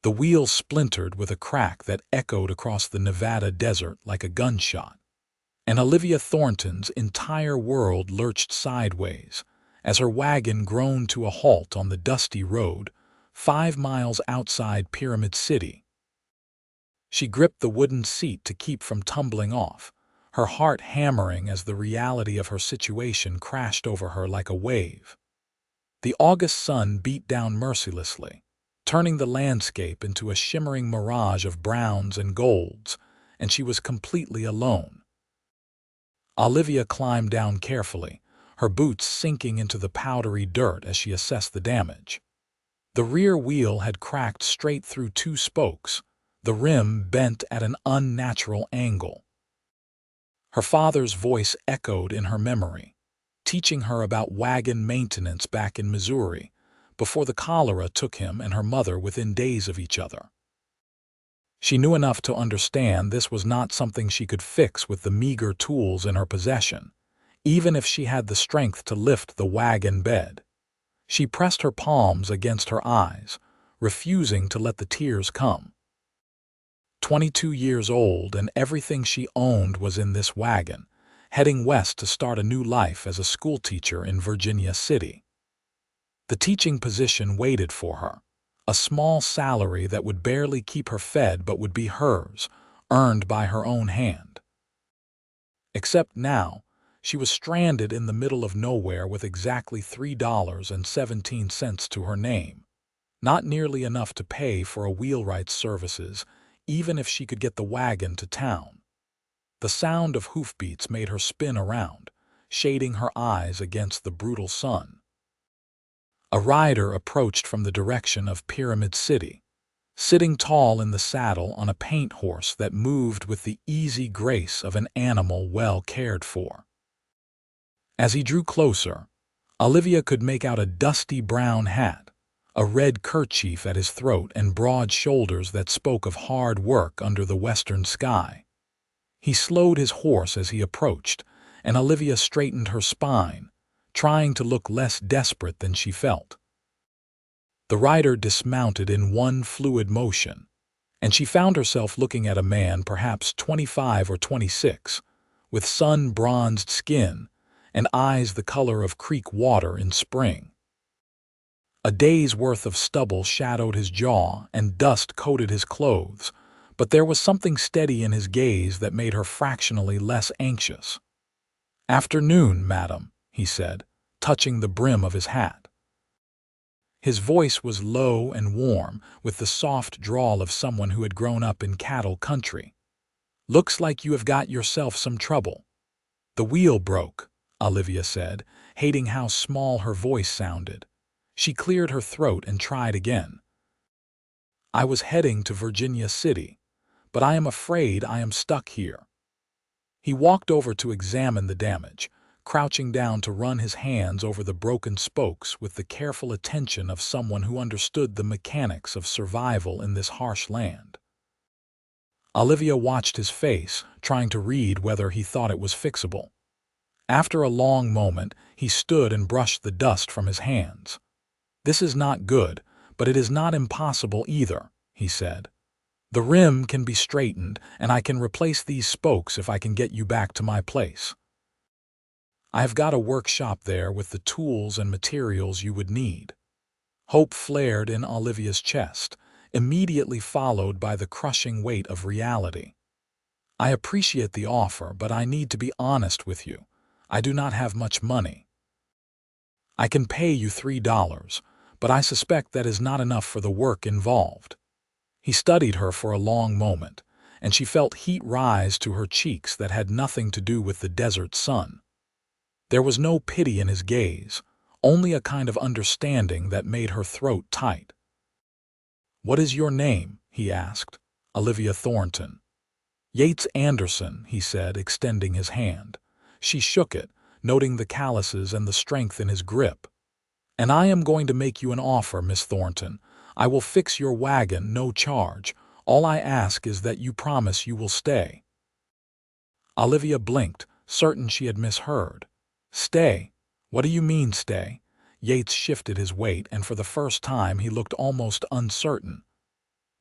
The wheel splintered with a crack that echoed across the Nevada desert like a gunshot, and Olivia Thornton's entire world lurched sideways as her wagon groaned to a halt on the dusty road 5 miles outside Pyramid City. She gripped the wooden seat to keep from tumbling off, her heart hammering as the reality of her situation crashed over her like a wave. The August sun beat down mercilessly, turning the landscape into a shimmering mirage of browns and golds, and she was completely alone. Olivia climbed down carefully, her boots sinking into the powdery dirt as she assessed the damage. The rear wheel had cracked straight through 2 spokes, the rim bent at an unnatural angle. Her father's voice echoed in her memory, teaching her about wagon maintenance back in Missouri, before the cholera took him and her mother within days of each other. She knew enough to understand this was not something she could fix with the meager tools in her possession, even if she had the strength to lift the wagon bed. She pressed her palms against her eyes, refusing to let the tears come. 22 years old, and everything she owned was in this wagon, heading west to start a new life as a schoolteacher in Virginia City. The teaching position waited for her, a small salary that would barely keep her fed but would be hers, earned by her own hand. Except now, she was stranded in the middle of nowhere with exactly $3.17 to her name, not nearly enough to pay for a wheelwright's services, even if she could get the wagon to town. The sound of hoofbeats made her spin around, shading her eyes against the brutal sun. A rider approached from the direction of Pyramid City, sitting tall in the saddle on a paint horse that moved with the easy grace of an animal well cared for. As he drew closer, Olivia could make out a dusty brown hat, a red kerchief at his throat, and broad shoulders that spoke of hard work under the western sky. He slowed his horse as he approached, and Olivia straightened her spine, trying to look less desperate than she felt. The rider dismounted in one fluid motion, and she found herself looking at a man perhaps 25 or 26, with sun-bronzed skin and eyes the color of creek water in spring. A day's worth of stubble shadowed his jaw and dust coated his clothes, but there was something steady in his gaze that made her fractionally less anxious. "Afternoon, madam," he said, touching the brim of his hat. His voice was low and warm, with the soft drawl of someone who had grown up in cattle country. "Looks like you have got yourself some trouble." "The wheel broke," Olivia said, hating how small her voice sounded. She cleared her throat and tried again. "I was heading to Virginia City, but I am afraid I am stuck here." He walked over to examine the damage, crouching down to run his hands over the broken spokes with the careful attention of someone who understood the mechanics of survival in this harsh land. Olivia watched his face, trying to read whether he thought it was fixable. After a long moment, he stood and brushed the dust from his hands. "This is not good, but it is not impossible either," he said. "The rim can be straightened, and I can replace these spokes if I can get you back to my place. I have got a workshop there with the tools and materials you would need." Hope flared in Olivia's chest, immediately followed by the crushing weight of reality. "I appreciate the offer, but I need to be honest with you. I do not have much money. I can pay you $3, but I suspect that is not enough for the work involved." He studied her for a long moment, and she felt heat rise to her cheeks that had nothing to do with the desert sun. There was no pity in his gaze, only a kind of understanding that made her throat tight. "What is your name?" he asked. "Olivia Thornton." "Yates Anderson," he said, extending his hand. She shook it, noting the calluses and the strength in his grip. "And I am going to make you an offer, Miss Thornton. I will fix your wagon, no charge. All I ask is that you promise you will stay." Olivia blinked, certain she had misheard. "Stay? What do you mean, stay?" Yates shifted his weight, and for the first time he looked almost uncertain.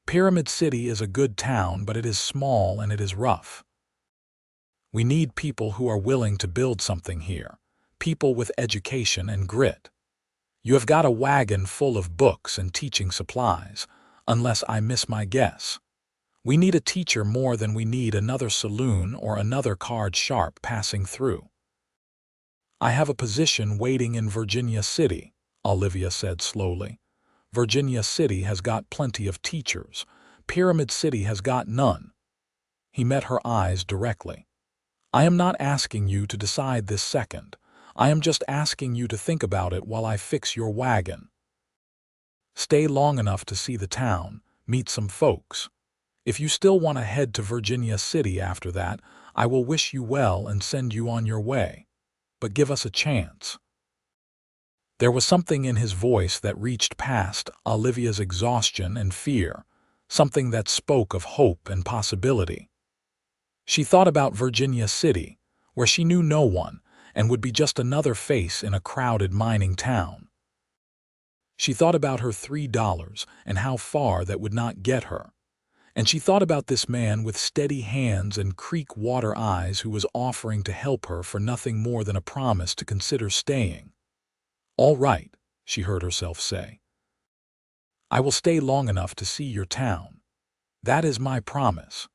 Pyramid City is a good town, but it is small and it is rough. We need people who are willing to build something here, people with education and grit. You have got a wagon full of books and teaching supplies, unless I miss my guess. We need a teacher more than we need another saloon or another card sharp passing through. I have a position waiting in Virginia City, Olivia said slowly. Virginia City has got plenty of teachers. Pyramid City has got none. He met her eyes directly. I am not asking you to decide this second. I am just asking you to think about it while I fix your wagon. Stay long enough to see the town, meet some folks. If you still want to head to Virginia City after that, I will wish you well and send you on your way. But give us a chance. There was something in his voice that reached past Olivia's exhaustion and fear, something that spoke of hope and possibility. She thought about Virginia City, where she knew no one and would be just another face in a crowded mining town. She thought about her $3 and how far that would not get her. And she thought about this man with steady hands and creek water eyes who was offering to help her for nothing more than a promise to consider staying. "All right," she heard herself say. "I will stay long enough to see your town. That is my promise."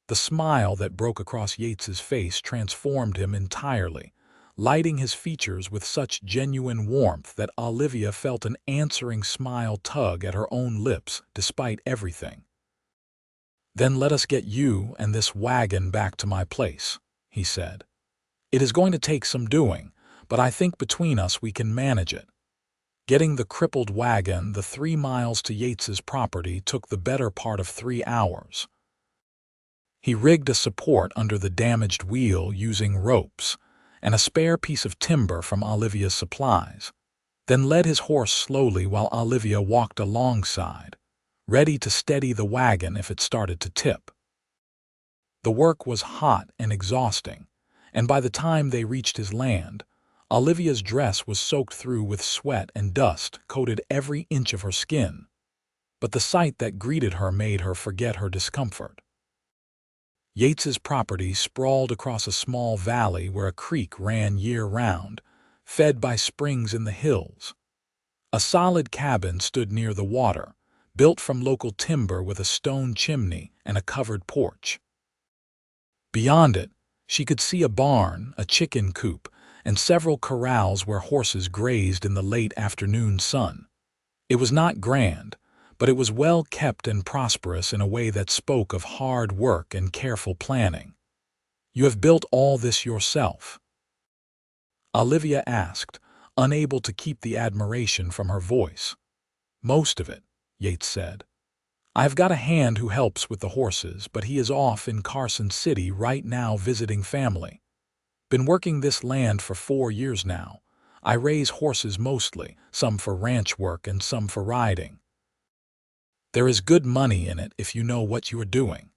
The smile that broke across Yates's face transformed him entirely, lighting his features with such genuine warmth that Olivia felt an answering smile tug at her own lips despite everything. "Then let us get you and this wagon back to my place," he said. "It is going to take some doing, but I think between us we can manage it." Getting the crippled wagon the 3 miles to Yates's property took the better part of 3 hours. He rigged a support under the damaged wheel using ropes and a spare piece of timber from Olivia's supplies, then led his horse slowly while Olivia walked alongside, ready to steady the wagon if it started to tip. The work was hot and exhausting, and by the time they reached his land, Olivia's dress was soaked through with sweat and dust coated every inch of her skin. But the sight that greeted her made her forget her discomfort. Yates's property sprawled across a small valley where a creek ran year-round, fed by springs in the hills. A solid cabin stood near the water, built from local timber with a stone chimney and a covered porch. Beyond it, she could see a barn, a chicken coop, and several corrals where horses grazed in the late afternoon sun. It was not grand, but it was well kept and prosperous in a way that spoke of hard work and careful planning. "You have built all this yourself?" Olivia asked, unable to keep the admiration from her voice. "Most of it," Yates said. "I have got a hand who helps with the horses, but he is off in Carson City right now visiting family. Been working this land for 4 years now. I raise horses mostly, some for ranch work and some for riding. There is good money in it if you know what you are doing."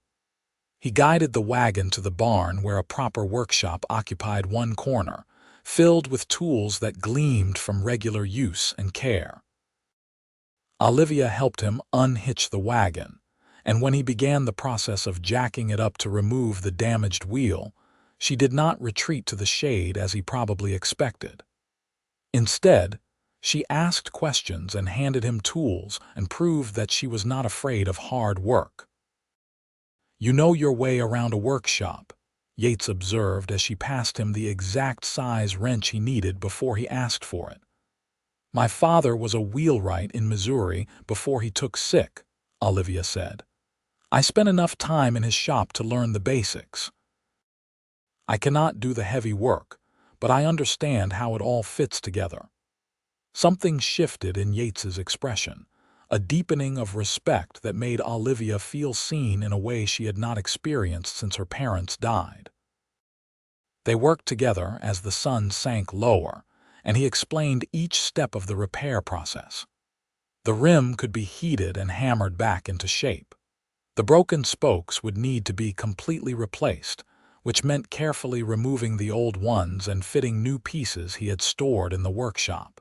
He guided the wagon to the barn where a proper workshop occupied one corner, filled with tools that gleamed from regular use and care. Olivia helped him unhitch the wagon, and when he began the process of jacking it up to remove the damaged wheel, she did not retreat to the shade as he probably expected. Instead, she asked questions and handed him tools and proved that she was not afraid of hard work. "You know your way around a workshop," Yates observed as she passed him the exact size wrench he needed before he asked for it. "My father was a wheelwright in Missouri before he took sick," Olivia said. "I spent enough time in his shop to learn the basics. I cannot do the heavy work, but I understand how it all fits together." Something shifted in Yates's expression, a deepening of respect that made Olivia feel seen in a way she had not experienced since her parents died. They worked together as the sun sank lower, and he explained each step of the repair process. The rim could be heated and hammered back into shape. The broken spokes would need to be completely replaced, which meant carefully removing the old ones and fitting new pieces he had stored in the workshop.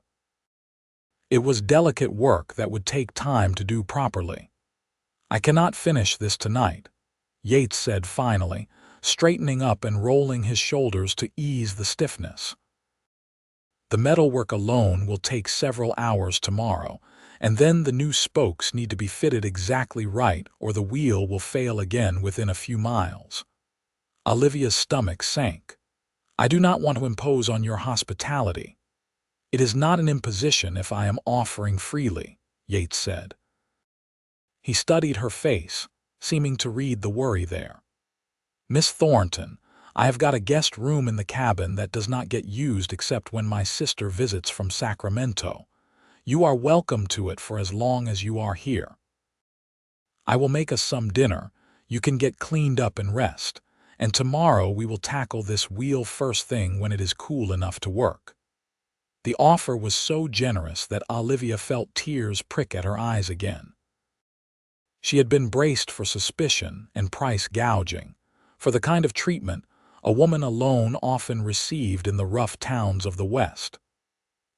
It was delicate work that would take time to do properly. I cannot finish this tonight, Yates said finally, straightening up and rolling his shoulders to ease the stiffness. The metalwork alone will take several hours tomorrow, and then the new spokes need to be fitted exactly right or the wheel will fail again within a few miles. Olivia's stomach sank. I do not want to impose on your hospitality. It is not an imposition if I am offering freely, Yates said. He studied her face, seeming to read the worry there. Miss Thornton, I have got a guest room in the cabin that does not get used except when my sister visits from Sacramento. You are welcome to it for as long as you are here. I will make us some dinner, you can get cleaned up and rest, and tomorrow we will tackle this wheel first thing when it is cool enough to work. The offer was so generous that Olivia felt tears prick at her eyes again. She had been braced for suspicion and price gouging, for the kind of treatment a woman alone often received in the rough towns of the West.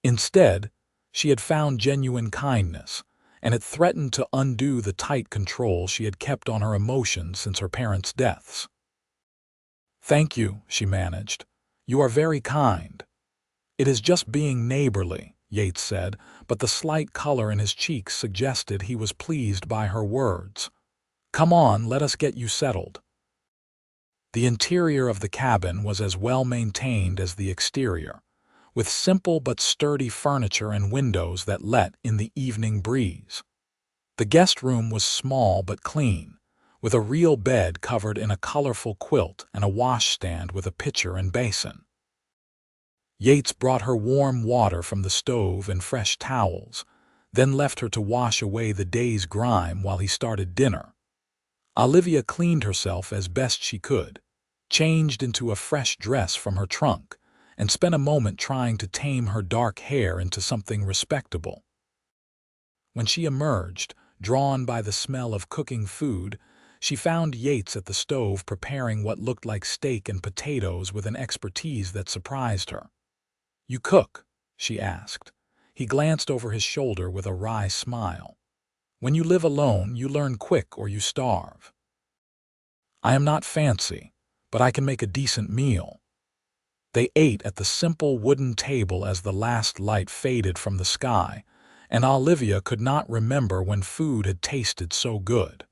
Instead, she had found genuine kindness, and it threatened to undo the tight control she had kept on her emotions since her parents' deaths. Thank you, she managed. You are very kind. It is just being neighborly, Yates said, but the slight color in his cheeks suggested he was pleased by her words. Come on, let us get you settled. The interior of the cabin was as well maintained as the exterior, with simple but sturdy furniture and windows that let in the evening breeze. The guest room was small but clean, with a real bed covered in a colorful quilt and a washstand with a pitcher and basin. Yates brought her warm water from the stove and fresh towels, then left her to wash away the day's grime while he started dinner. Olivia cleaned herself as best she could, changed into a fresh dress from her trunk, and spent a moment trying to tame her dark hair into something respectable. When she emerged, drawn by the smell of cooking food, she found Yates at the stove preparing what looked like steak and potatoes with an expertise that surprised her. You cook? She asked. He glanced over his shoulder with a wry smile. When you live alone, you learn quick or you starve. I am not fancy, but I can make a decent meal. They ate at the simple wooden table as the last light faded from the sky, and Olivia could not remember when food had tasted so good.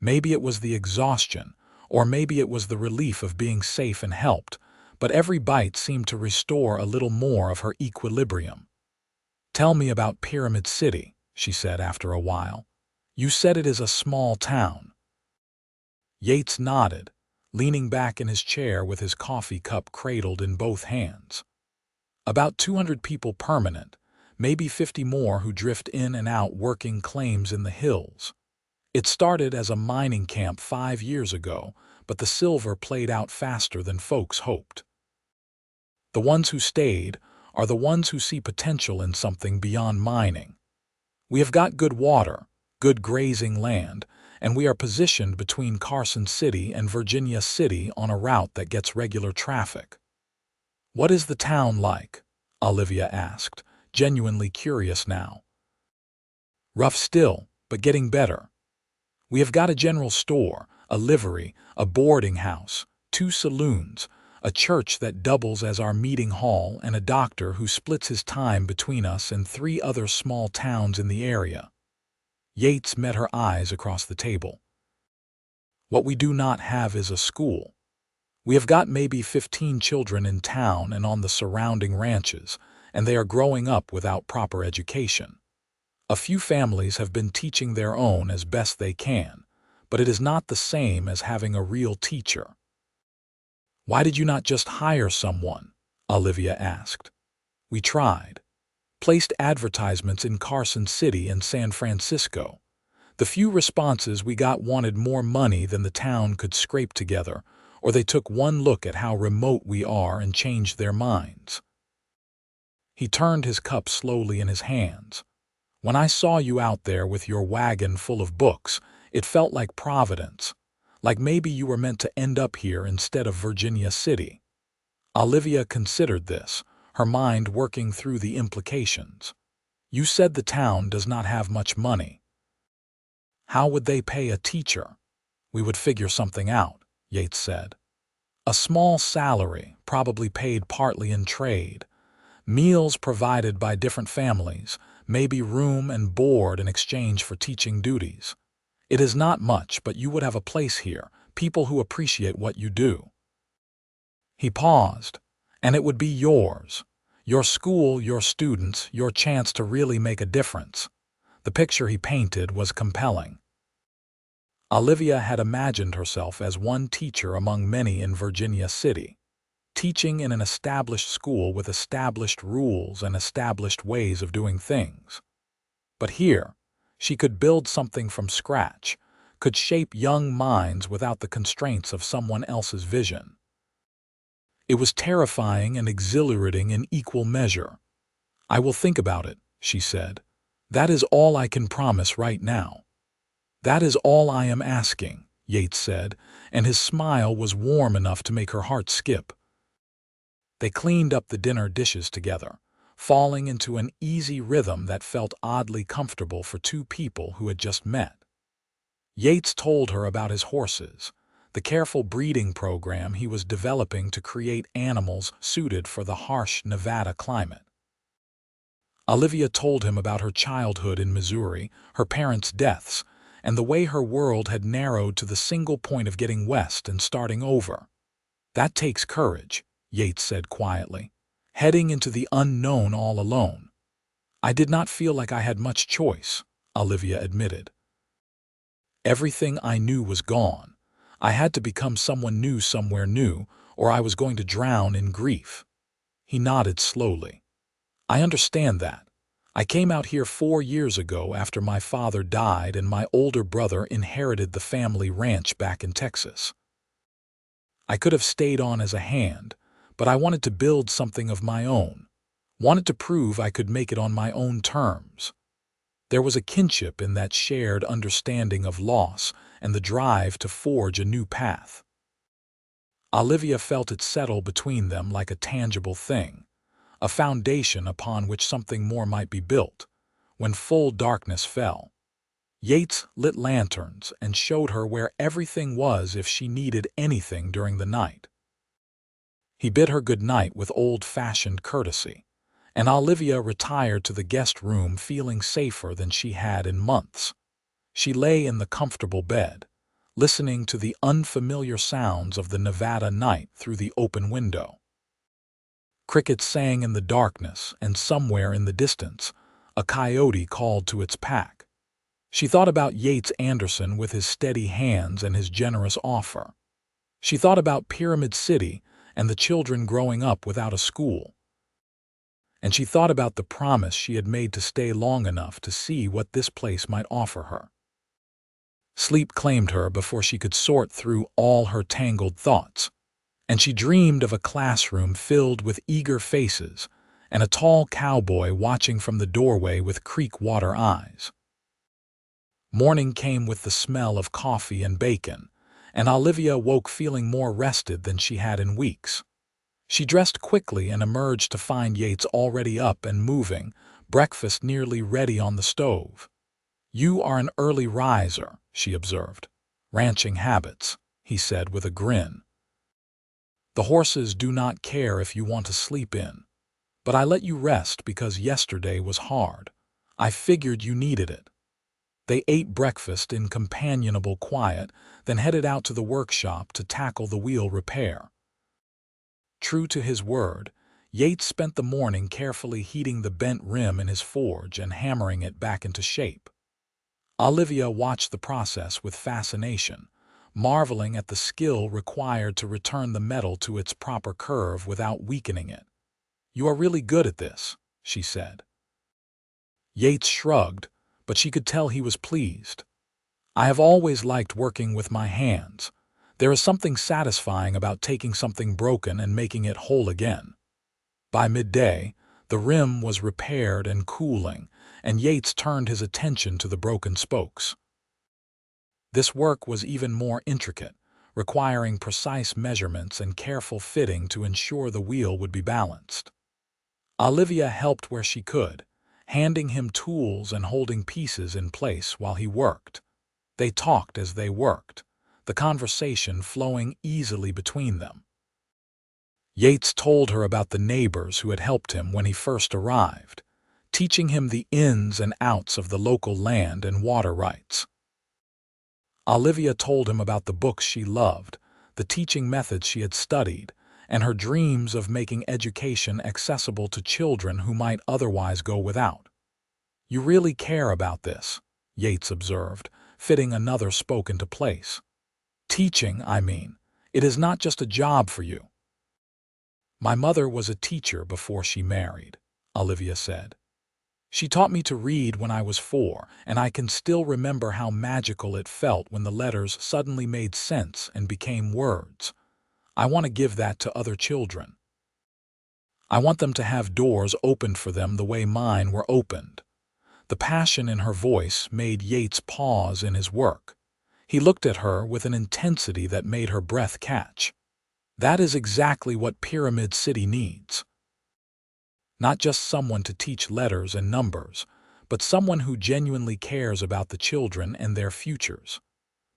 Maybe it was the exhaustion, or maybe it was the relief of being safe and helped, but every bite seemed to restore a little more of her equilibrium. Tell me about Pyramid City, she said after a while. You said it is a small town. Yates nodded, leaning back in his chair with his coffee cup cradled in both hands. About 200 people permanent, maybe 50 more who drift in and out working claims in the hills. It started as a mining camp 5 years ago, but the silver played out faster than folks hoped. The ones who stayed are the ones who see potential in something beyond mining. We have got good water, good grazing land, and we are positioned between Carson City and Virginia City on a route that gets regular traffic. What is the town like? Olivia asked, genuinely curious now. Rough still, but getting better. We have got a general store, a livery, a boarding house, 2 saloons, a church that doubles as our meeting hall, and a doctor who splits his time between us and 3 other small towns in the area. Yates met her eyes across the table. What we do not have is a school. We have got maybe 15 children in town and on the surrounding ranches, and they are growing up without proper education. A few families have been teaching their own as best they can, but it is not the same as having a real teacher. Why did you not just hire someone? Olivia asked. We tried. Placed advertisements in Carson City and San Francisco. The few responses we got wanted more money than the town could scrape together, or they took one look at how remote we are and changed their minds. He turned his cup slowly in his hands. When I saw you out there with your wagon full of books, it felt like Providence, like maybe you were meant to end up here instead of Virginia City. Olivia considered this, her mind working through the implications. You said the town does not have much money. How would they pay a teacher? We would figure something out, Yates said. A small salary, probably paid partly in trade. Meals provided by different families, maybe room and board in exchange for teaching duties. It is not much, but you would have a place here, people who appreciate what you do. He paused. And it would be yours. Your school, your students, your chance to really make a difference. The picture he painted was compelling. Olivia had imagined herself as one teacher among many in Virginia City, teaching in an established school with established rules and established ways of doing things. But here, she could build something from scratch, could shape young minds without the constraints of someone else's vision. It was terrifying and exhilarating in equal measure. "I will think about it," she said. "That is all I can promise right now." "That is all I am asking," Yates said, and his smile was warm enough to make her heart skip. They cleaned up the dinner dishes together, falling into an easy rhythm that felt oddly comfortable for two people who had just met. Yates told her about his horses, the careful breeding program he was developing to create animals suited for the harsh Nevada climate. Olivia told him about her childhood in Missouri, her parents' deaths, and the way her world had narrowed to the single point of getting west and starting over. "That takes courage," Yates said quietly, "heading into the unknown all alone." "I did not feel like I had much choice," Olivia admitted. "Everything I knew was gone. I had to become someone new somewhere new, or I was going to drown in grief." He nodded slowly. "I understand that. I came out here 4 years ago after my father died and my older brother inherited the family ranch back in Texas. I could have stayed on as a hand, but I wanted to build something of my own, wanted to prove I could make it on my own terms." There was a kinship in that shared understanding of loss and the drive to forge a new path. Olivia felt it settle between them like a tangible thing, a foundation upon which something more might be built. When full darkness fell, Yates lit lanterns and showed her where everything was if she needed anything during the night. He bid her good night with old-fashioned courtesy, and Olivia retired to the guest room feeling safer than she had in months. She lay in the comfortable bed, listening to the unfamiliar sounds of the Nevada night through the open window. Crickets sang in the darkness, and somewhere in the distance, a coyote called to its pack. She thought about Yates Anderson with his steady hands and his generous offer. She thought about Pyramid City and the children growing up without a school. And she thought about the promise she had made to stay long enough to see what this place might offer her. Sleep claimed her before she could sort through all her tangled thoughts, and she dreamed of a classroom filled with eager faces and a tall cowboy watching from the doorway with creek-water eyes. Morning came with the smell of coffee and bacon, and Olivia woke feeling more rested than she had in weeks. She dressed quickly and emerged to find Yates already up and moving, breakfast nearly ready on the stove. "You are an early riser," she observed. "Ranching habits," he said with a grin. "The horses do not care if you want to sleep in, but I let you rest because yesterday was hard. I figured you needed it." They ate breakfast in companionable quiet, then headed out to the workshop to tackle the wheel repair. True to his word, Yates spent the morning carefully heating the bent rim in his forge and hammering it back into shape. Olivia watched the process with fascination, marveling at the skill required to return the metal to its proper curve without weakening it. "You are really good at this," she said. Yates shrugged, but she could tell he was pleased. "I have always liked working with my hands. There is something satisfying about taking something broken and making it whole again." By midday, the rim was repaired and cooling, and Yates turned his attention to the broken spokes. This work was even more intricate, requiring precise measurements and careful fitting to ensure the wheel would be balanced. Olivia helped where she could, handing him tools and holding pieces in place while he worked. They talked as they worked, the conversation flowing easily between them. Yates told her about the neighbors who had helped him when he first arrived, teaching him the ins and outs of the local land and water rights. Olivia told him about the books she loved, the teaching methods she had studied, and her dreams of making education accessible to children who might otherwise go without. "You really care about this," Yates observed, fitting another spoke into place. "Teaching, I mean. It is not just a job for you." "My mother was a teacher before she married," Olivia said. "She taught me to read when I was 4, and I can still remember how magical it felt when the letters suddenly made sense and became words. I want to give that to other children. I want them to have doors opened for them the way mine were opened." The passion in her voice made Yates pause in his work. He looked at her with an intensity that made her breath catch. "That is exactly what Pyramid City needs. Not just someone to teach letters and numbers, but someone who genuinely cares about the children and their futures."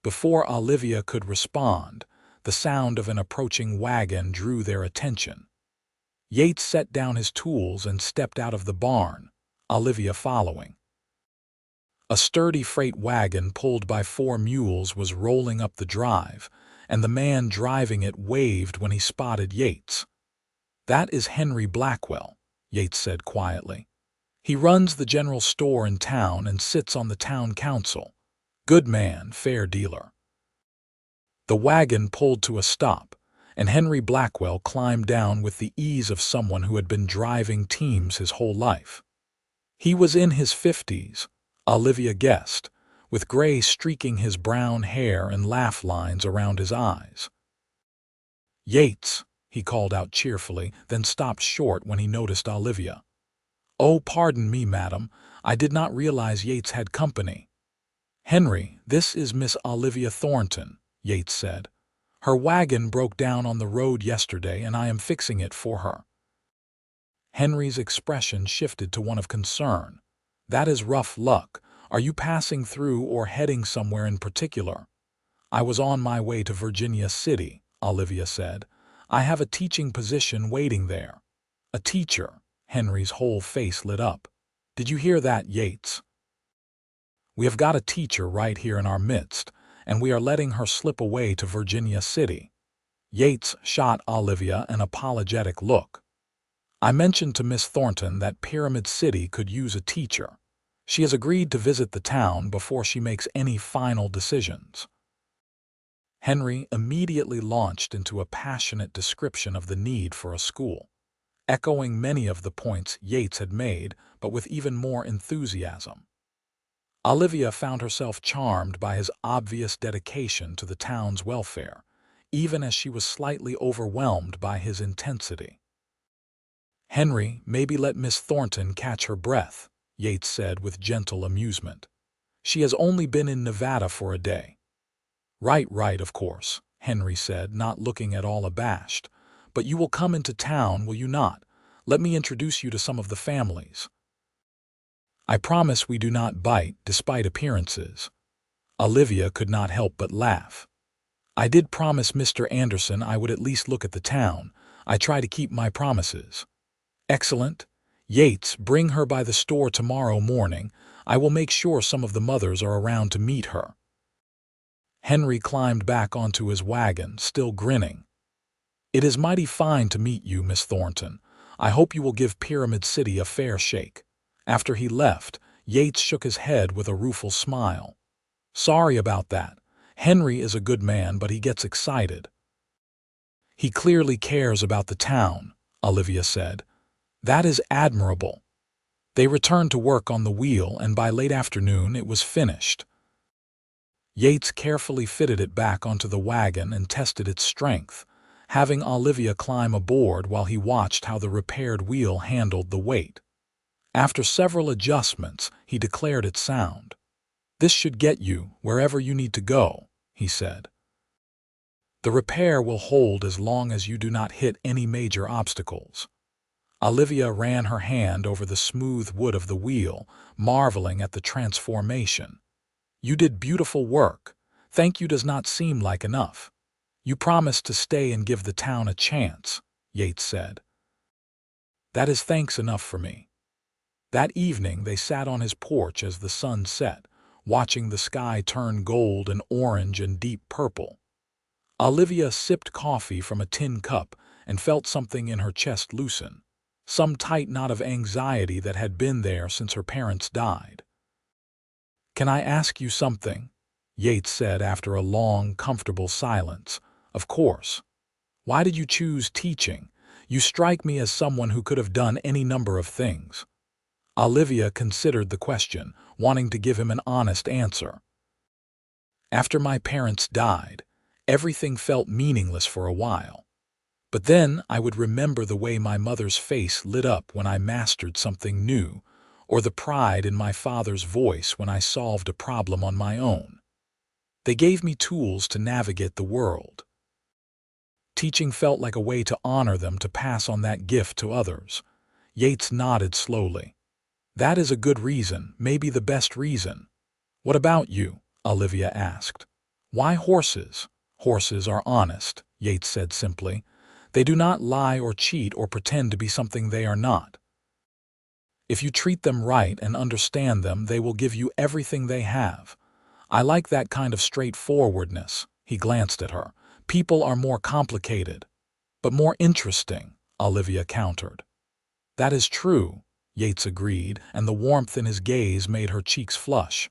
Before Olivia could respond, the sound of an approaching wagon drew their attention. Yates set down his tools and stepped out of the barn, Olivia following. A sturdy freight wagon pulled by 4 mules was rolling up the drive, and the man driving it waved when he spotted Yates. "That is Henry Blackwell," Yates said quietly. "He runs the general store in town and sits on the town council. Good man, fair dealer." The wagon pulled to a stop, and Henry Blackwell climbed down with the ease of someone who had been driving teams his whole life. He was in his 50s, Olivia guessed, with gray streaking his brown hair and laugh lines around his eyes. "Yates," he called out cheerfully, then stopped short when he noticed Olivia. "Oh, pardon me, madam. I did not realize Yates had company." "Henry, this is Miss Olivia Thornton," Yates said. "Her wagon broke down on the road yesterday and I am fixing it for her." Henry's expression shifted to one of concern. "That is rough luck. Are you passing through or heading somewhere in particular?" "I was on my way to Virginia City," Olivia said. "I have a teaching position waiting there." "A teacher?" Henry's whole face lit up. "Did you hear that, Yates? We have got a teacher right here in our midst, and we are letting her slip away to Virginia City." Yates shot Olivia an apologetic look. "I mentioned to Miss Thornton that Pyramid City could use a teacher. She has agreed to visit the town before she makes any final decisions." Henry immediately launched into a passionate description of the need for a school, echoing many of the points Yates had made, but with even more enthusiasm. Olivia found herself charmed by his obvious dedication to the town's welfare, even as she was slightly overwhelmed by his intensity. "Henry, maybe let Miss Thornton catch her breath," Yates said with gentle amusement. "She has only been in Nevada for a day." Right, of course," Henry said, not looking at all abashed. "But you will come into town, will you not? Let me introduce you to some of the families." "I promise we do not bite, despite appearances." Olivia could not help but laugh. "I did promise Mr. Anderson I would at least look at the town. I try to keep my promises." "Excellent. Yates, bring her by the store tomorrow morning. I will make sure some of the mothers are around to meet her." Henry climbed back onto his wagon, still grinning. "It is mighty fine to meet you, Miss Thornton. I hope you will give Pyramid City a fair shake." After he left, Yates shook his head with a rueful smile. "Sorry about that. Henry is a good man, but he gets excited." "He clearly cares about the town," Olivia said. "That is admirable." They returned to work on the wheel, and by late afternoon it was finished. Yates carefully fitted it back onto the wagon and tested its strength, having Olivia climb aboard while he watched how the repaired wheel handled the weight. After several adjustments, he declared it sound. "This should get you wherever you need to go," he said. "The repair will hold as long as you do not hit any major obstacles." Olivia ran her hand over the smooth wood of the wheel, marveling at the transformation. You did beautiful work. Thank you does not seem like enough. You promised to stay and give the town a chance, Yates said. That is thanks enough for me. That evening they sat on his porch as the sun set, watching the sky turn gold and orange and deep purple. Olivia sipped coffee from a tin cup and felt something in her chest loosen, some tight knot of anxiety that had been there since her parents died. "Can I ask you something?" Yates said after a long, comfortable silence. "Of course. Why did you choose teaching? You strike me as someone who could have done any number of things." Olivia considered the question, wanting to give him an honest answer. "After my parents died, everything felt meaningless for a while. But then I would remember the way my mother's face lit up when I mastered something new, or the pride in my father's voice when I solved a problem on my own. They gave me tools to navigate the world. Teaching felt like a way to honor them, to pass on that gift to others." Yates nodded slowly. "That is a good reason, maybe the best reason." "What about you?" Olivia asked. "Why horses?" "Horses are honest," Yates said simply. "They do not lie or cheat or pretend to be something they are not. If you treat them right and understand them, they will give you everything they have. I like that kind of straightforwardness." He glanced at her. "People are more complicated, but more interesting," Olivia countered. "That is true," Yates agreed, and the warmth in his gaze made her cheeks flush.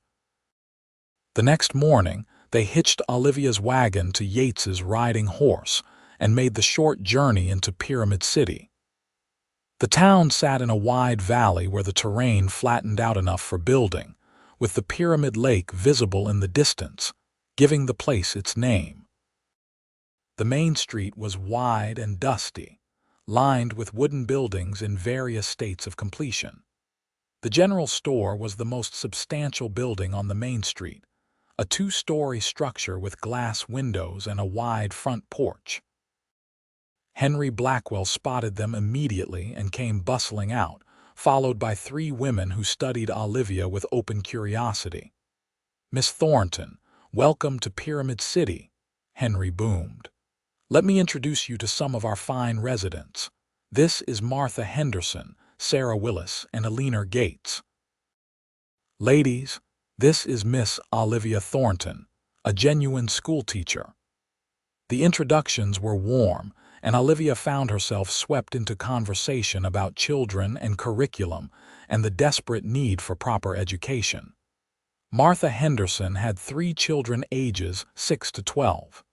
The next morning, they hitched Olivia's wagon to Yates's riding horse and made the short journey into Pyramid City. The town sat in a wide valley where the terrain flattened out enough for building, with the Pyramid Lake visible in the distance, giving the place its name. The main street was wide and dusty, lined with wooden buildings in various states of completion. The general store was the most substantial building on the main street, a two-story structure with glass windows and a wide front porch. Henry Blackwell spotted them immediately and came bustling out, followed by three women who studied Olivia with open curiosity. "Miss Thornton, welcome to Pyramid City," Henry boomed. "Let me introduce you to some of our fine residents. This is Martha Henderson, Sarah Willis, and Eleanor Gates. Ladies, this is Miss Olivia Thornton, a genuine schoolteacher." The introductions were warm, and Olivia found herself swept into conversation about children and curriculum and the desperate need for proper education. Martha Henderson had 3 children ages 6 to 12.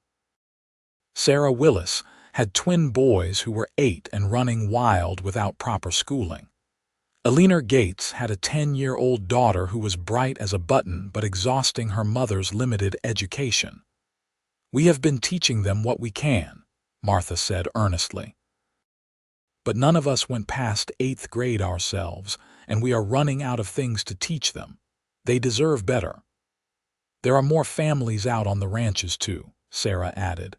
Sarah Willis had twin boys who were 8 and running wild without proper schooling. Eleanor Gates had a 10-year-old daughter who was bright as a button but exhausting her mother's limited education. "We have been teaching them what we can," Martha said earnestly. "But none of us went past 8th grade ourselves, and we are running out of things to teach them. They deserve better." "There are more families out on the ranches too," Sarah added.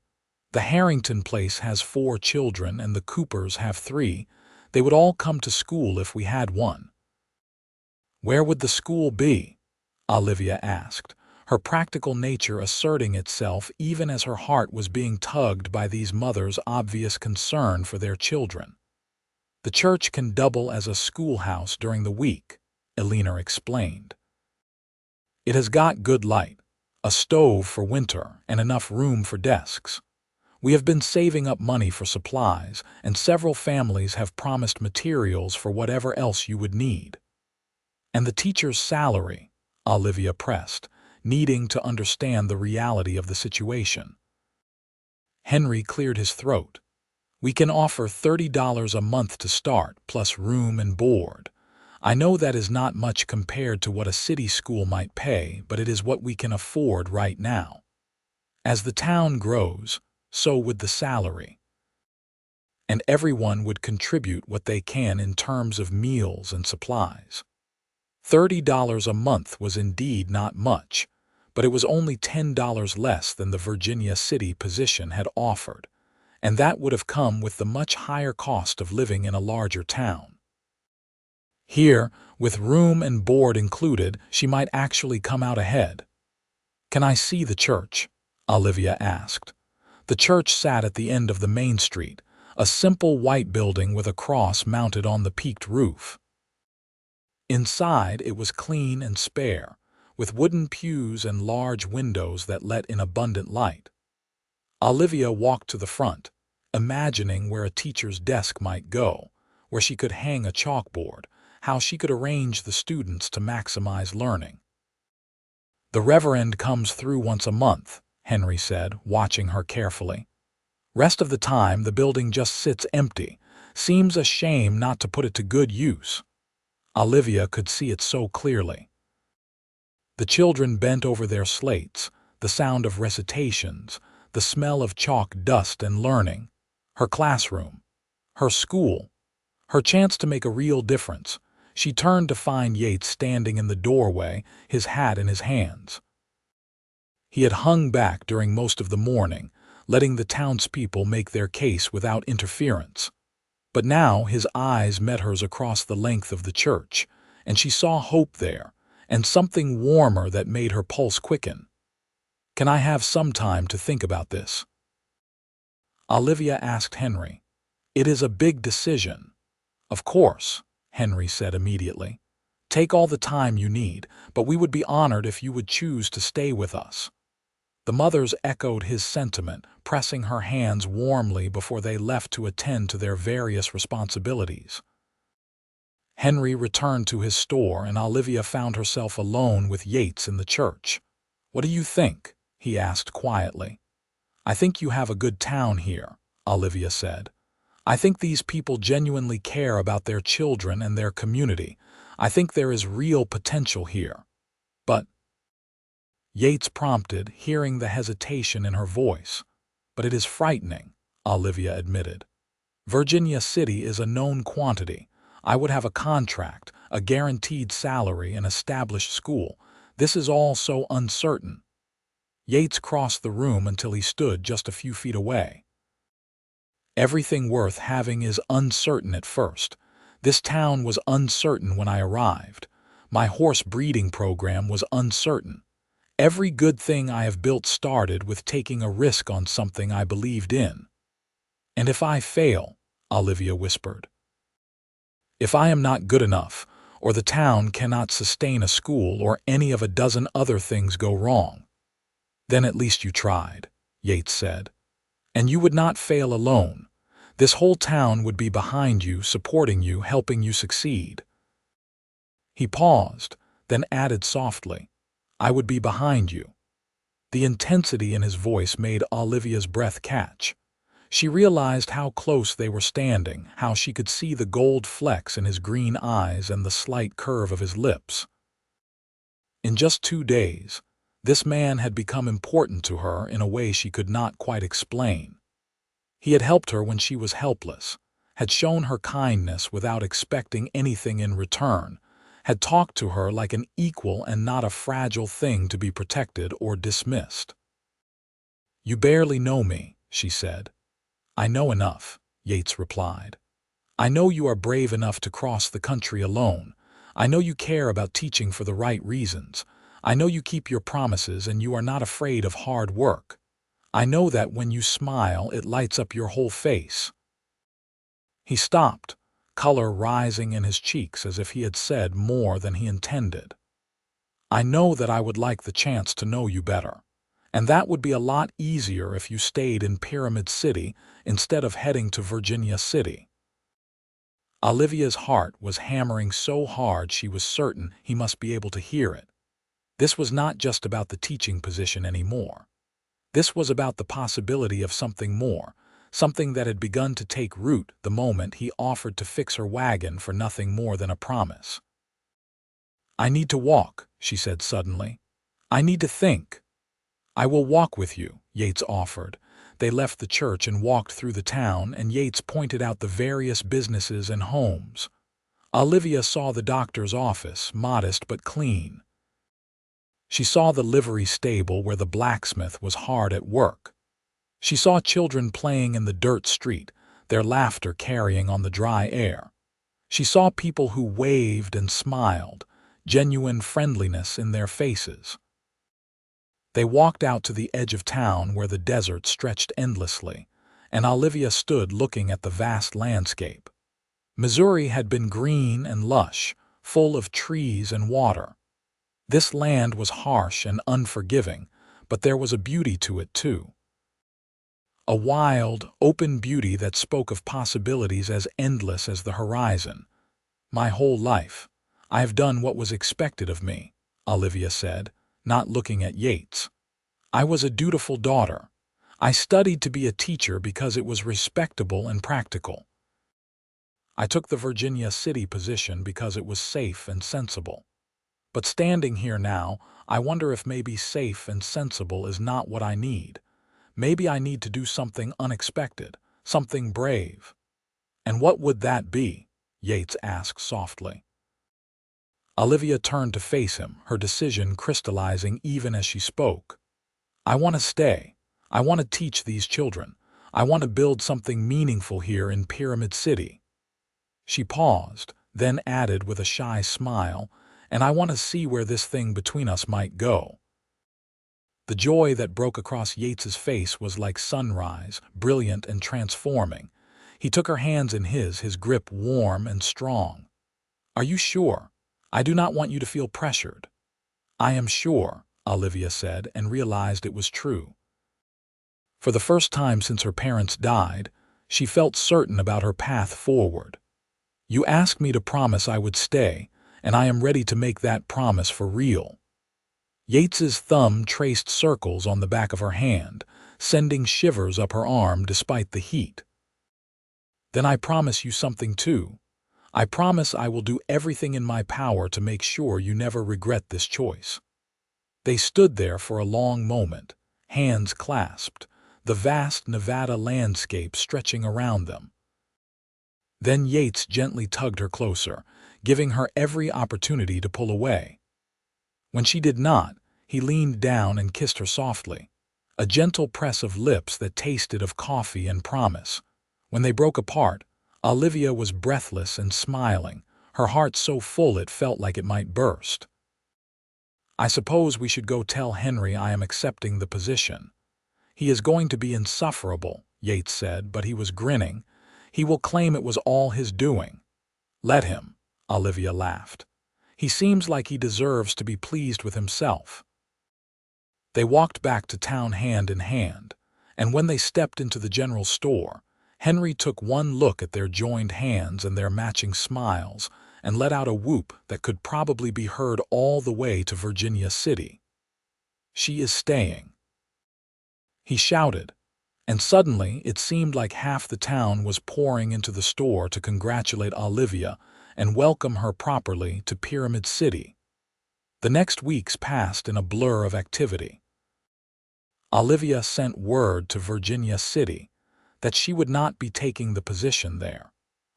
"The Harrington place has 4 children and the Coopers have 3. They would all come to school if we had one." "Where would the school be?" Olivia asked, her practical nature asserting itself even as her heart was being tugged by these mothers' obvious concern for their children. "The church can double as a schoolhouse during the week," Eleanor explained. "It has got good light, a stove for winter, and enough room for desks. We have been saving up money for supplies, and several families have promised materials for whatever else you would need." "And the teacher's salary?" Olivia pressed, needing to understand the reality of the situation. Henry cleared his throat. "We can offer $30 a month to start, plus room and board. I know that is not much compared to what a city school might pay, but it is what we can afford right now. As the town grows, so would the salary. And everyone would contribute what they can in terms of meals and supplies." $30 a month was indeed not much, but it was only $10 less than the Virginia City position had offered, and that would have come with the much higher cost of living in a larger town. Here, with room and board included, she might actually come out ahead. "Can I see the church?" Olivia asked. The church sat at the end of the main street, a simple white building with a cross mounted on the peaked roof. Inside, it was clean and spare, with wooden pews and large windows that let in abundant light. Olivia walked to the front, imagining where a teacher's desk might go, where she could hang a chalkboard, how she could arrange the students to maximize learning. "The Reverend comes through once a month," Henry said, watching her carefully. "Rest of the time, the building just sits empty. Seems a shame not to put it to good use." Olivia could see it so clearly. The children bent over their slates, the sound of recitations, the smell of chalk dust and learning. Her classroom, her school, her chance to make a real difference. She turned to find Yates standing in the doorway, his hat in his hands. He had hung back during most of the morning, letting the townspeople make their case without interference. But now his eyes met hers across the length of the church, and she saw hope there, and something warmer that made her pulse quicken. "Can I have some time to think about this?" Olivia asked Henry. "It is a big decision." "Of course," Henry said immediately. "Take all the time you need, but we would be honored if you would choose to stay with us." The mothers echoed his sentiment, pressing her hands warmly before they left to attend to their various responsibilities. Henry returned to his store, and Olivia found herself alone with Yates in the church. "What do you think?" he asked quietly. "I think you have a good town here," Olivia said. "I think these people genuinely care about their children and their community. I think there is real potential here. But—" Yates prompted, hearing the hesitation in her voice. "But it is frightening," Olivia admitted. "Virginia City is a known quantity. I would have a contract, a guaranteed salary, an established school. This is all so uncertain." Yates crossed the room until he stood just a few feet away. "Everything worth having is uncertain at first. This town was uncertain when I arrived. My horse breeding program was uncertain. Every good thing I have built started with taking a risk on something I believed in." "And if I fail," Olivia whispered. "If I am not good enough, or the town cannot sustain a school, or any of a dozen other things go wrong." "Then at least you tried," Yates said. "And you would not fail alone. This whole town would be behind you, supporting you, helping you succeed." He paused, then added softly, "I would be behind you." The intensity in his voice made Olivia's breath catch. She realized how close they were standing, how she could see the gold flecks in his green eyes and the slight curve of his lips. In just 2 days, this man had become important to her in a way she could not quite explain. He had helped her when she was helpless, had shown her kindness without expecting anything in return, had talked to her like an equal and not a fragile thing to be protected or dismissed. "You barely know me," she said. "I know enough," Yates replied. "I know you are brave enough to cross the country alone. I know you care about teaching for the right reasons. I know you keep your promises and you are not afraid of hard work. I know that when you smile, it lights up your whole face." He stopped, color rising in his cheeks as if he had said more than he intended. "I know that I would like the chance to know you better. And that would be a lot easier if you stayed in Pyramid City instead of heading to Virginia City." Olivia's heart was hammering so hard she was certain he must be able to hear it. This was not just about the teaching position anymore. This was about the possibility of something more, something that had begun to take root the moment he offered to fix her wagon for nothing more than a promise. "I need to walk," she said suddenly. "I need to think." "I will walk with you," Yates offered. They left the church and walked through the town, and Yates pointed out the various businesses and homes. Olivia saw the doctor's office, modest but clean. She saw the livery stable where the blacksmith was hard at work. She saw children playing in the dirt street, their laughter carrying on the dry air. She saw people who waved and smiled, genuine friendliness in their faces. They walked out to the edge of town where the desert stretched endlessly, and Olivia stood looking at the vast landscape. Missouri had been green and lush, full of trees and water. This land was harsh and unforgiving, but there was a beauty to it too. A wild, open beauty that spoke of possibilities as endless as the horizon. My whole life, I have done what was expected of me, Olivia said, not looking at Yates. I was a dutiful daughter. I studied to be a teacher because it was respectable and practical. I took the Virginia City position because it was safe and sensible. But standing here now, I wonder if maybe safe and sensible is not what I need. Maybe I need to do something unexpected, something brave. And what would that be? Yates asked softly. Olivia turned to face him, her decision crystallizing even as she spoke. I want to stay. I want to teach these children. I want to build something meaningful here in Pyramid City. She paused, then added with a shy smile, and I want to see where this thing between us might go. The joy that broke across Yates's face was like sunrise, brilliant and transforming. He took her hands in his grip warm and strong. Are you sure? I do not want you to feel pressured. I am sure, Olivia said, and realized it was true. For the first time since her parents died, she felt certain about her path forward. You asked me to promise I would stay, and I am ready to make that promise for real. Yates's thumb traced circles on the back of her hand, sending shivers up her arm despite the heat. Then I promise you something too. I promise I will do everything in my power to make sure you never regret this choice. They stood there for a long moment, hands clasped, the vast Nevada landscape stretching around them. Then Yates gently tugged her closer, giving her every opportunity to pull away. When she did not, he leaned down and kissed her softly, a gentle press of lips that tasted of coffee and promise. When they broke apart, Olivia was breathless and smiling, her heart so full it felt like it might burst. I suppose we should go tell Henry I am accepting the position. He is going to be insufferable, Yates said, but he was grinning. He will claim it was all his doing. Let him, Olivia laughed. He seems like he deserves to be pleased with himself. They walked back to town hand in hand, and when they stepped into the general store, Henry took one look at their joined hands and their matching smiles and let out a whoop that could probably be heard all the way to Virginia City. She is staying, he shouted, and suddenly it seemed like half the town was pouring into the store to congratulate Olivia and welcome her properly to Pyramid City. The next weeks passed in a blur of activity. Olivia sent word to Virginia City that she would not be taking the position there,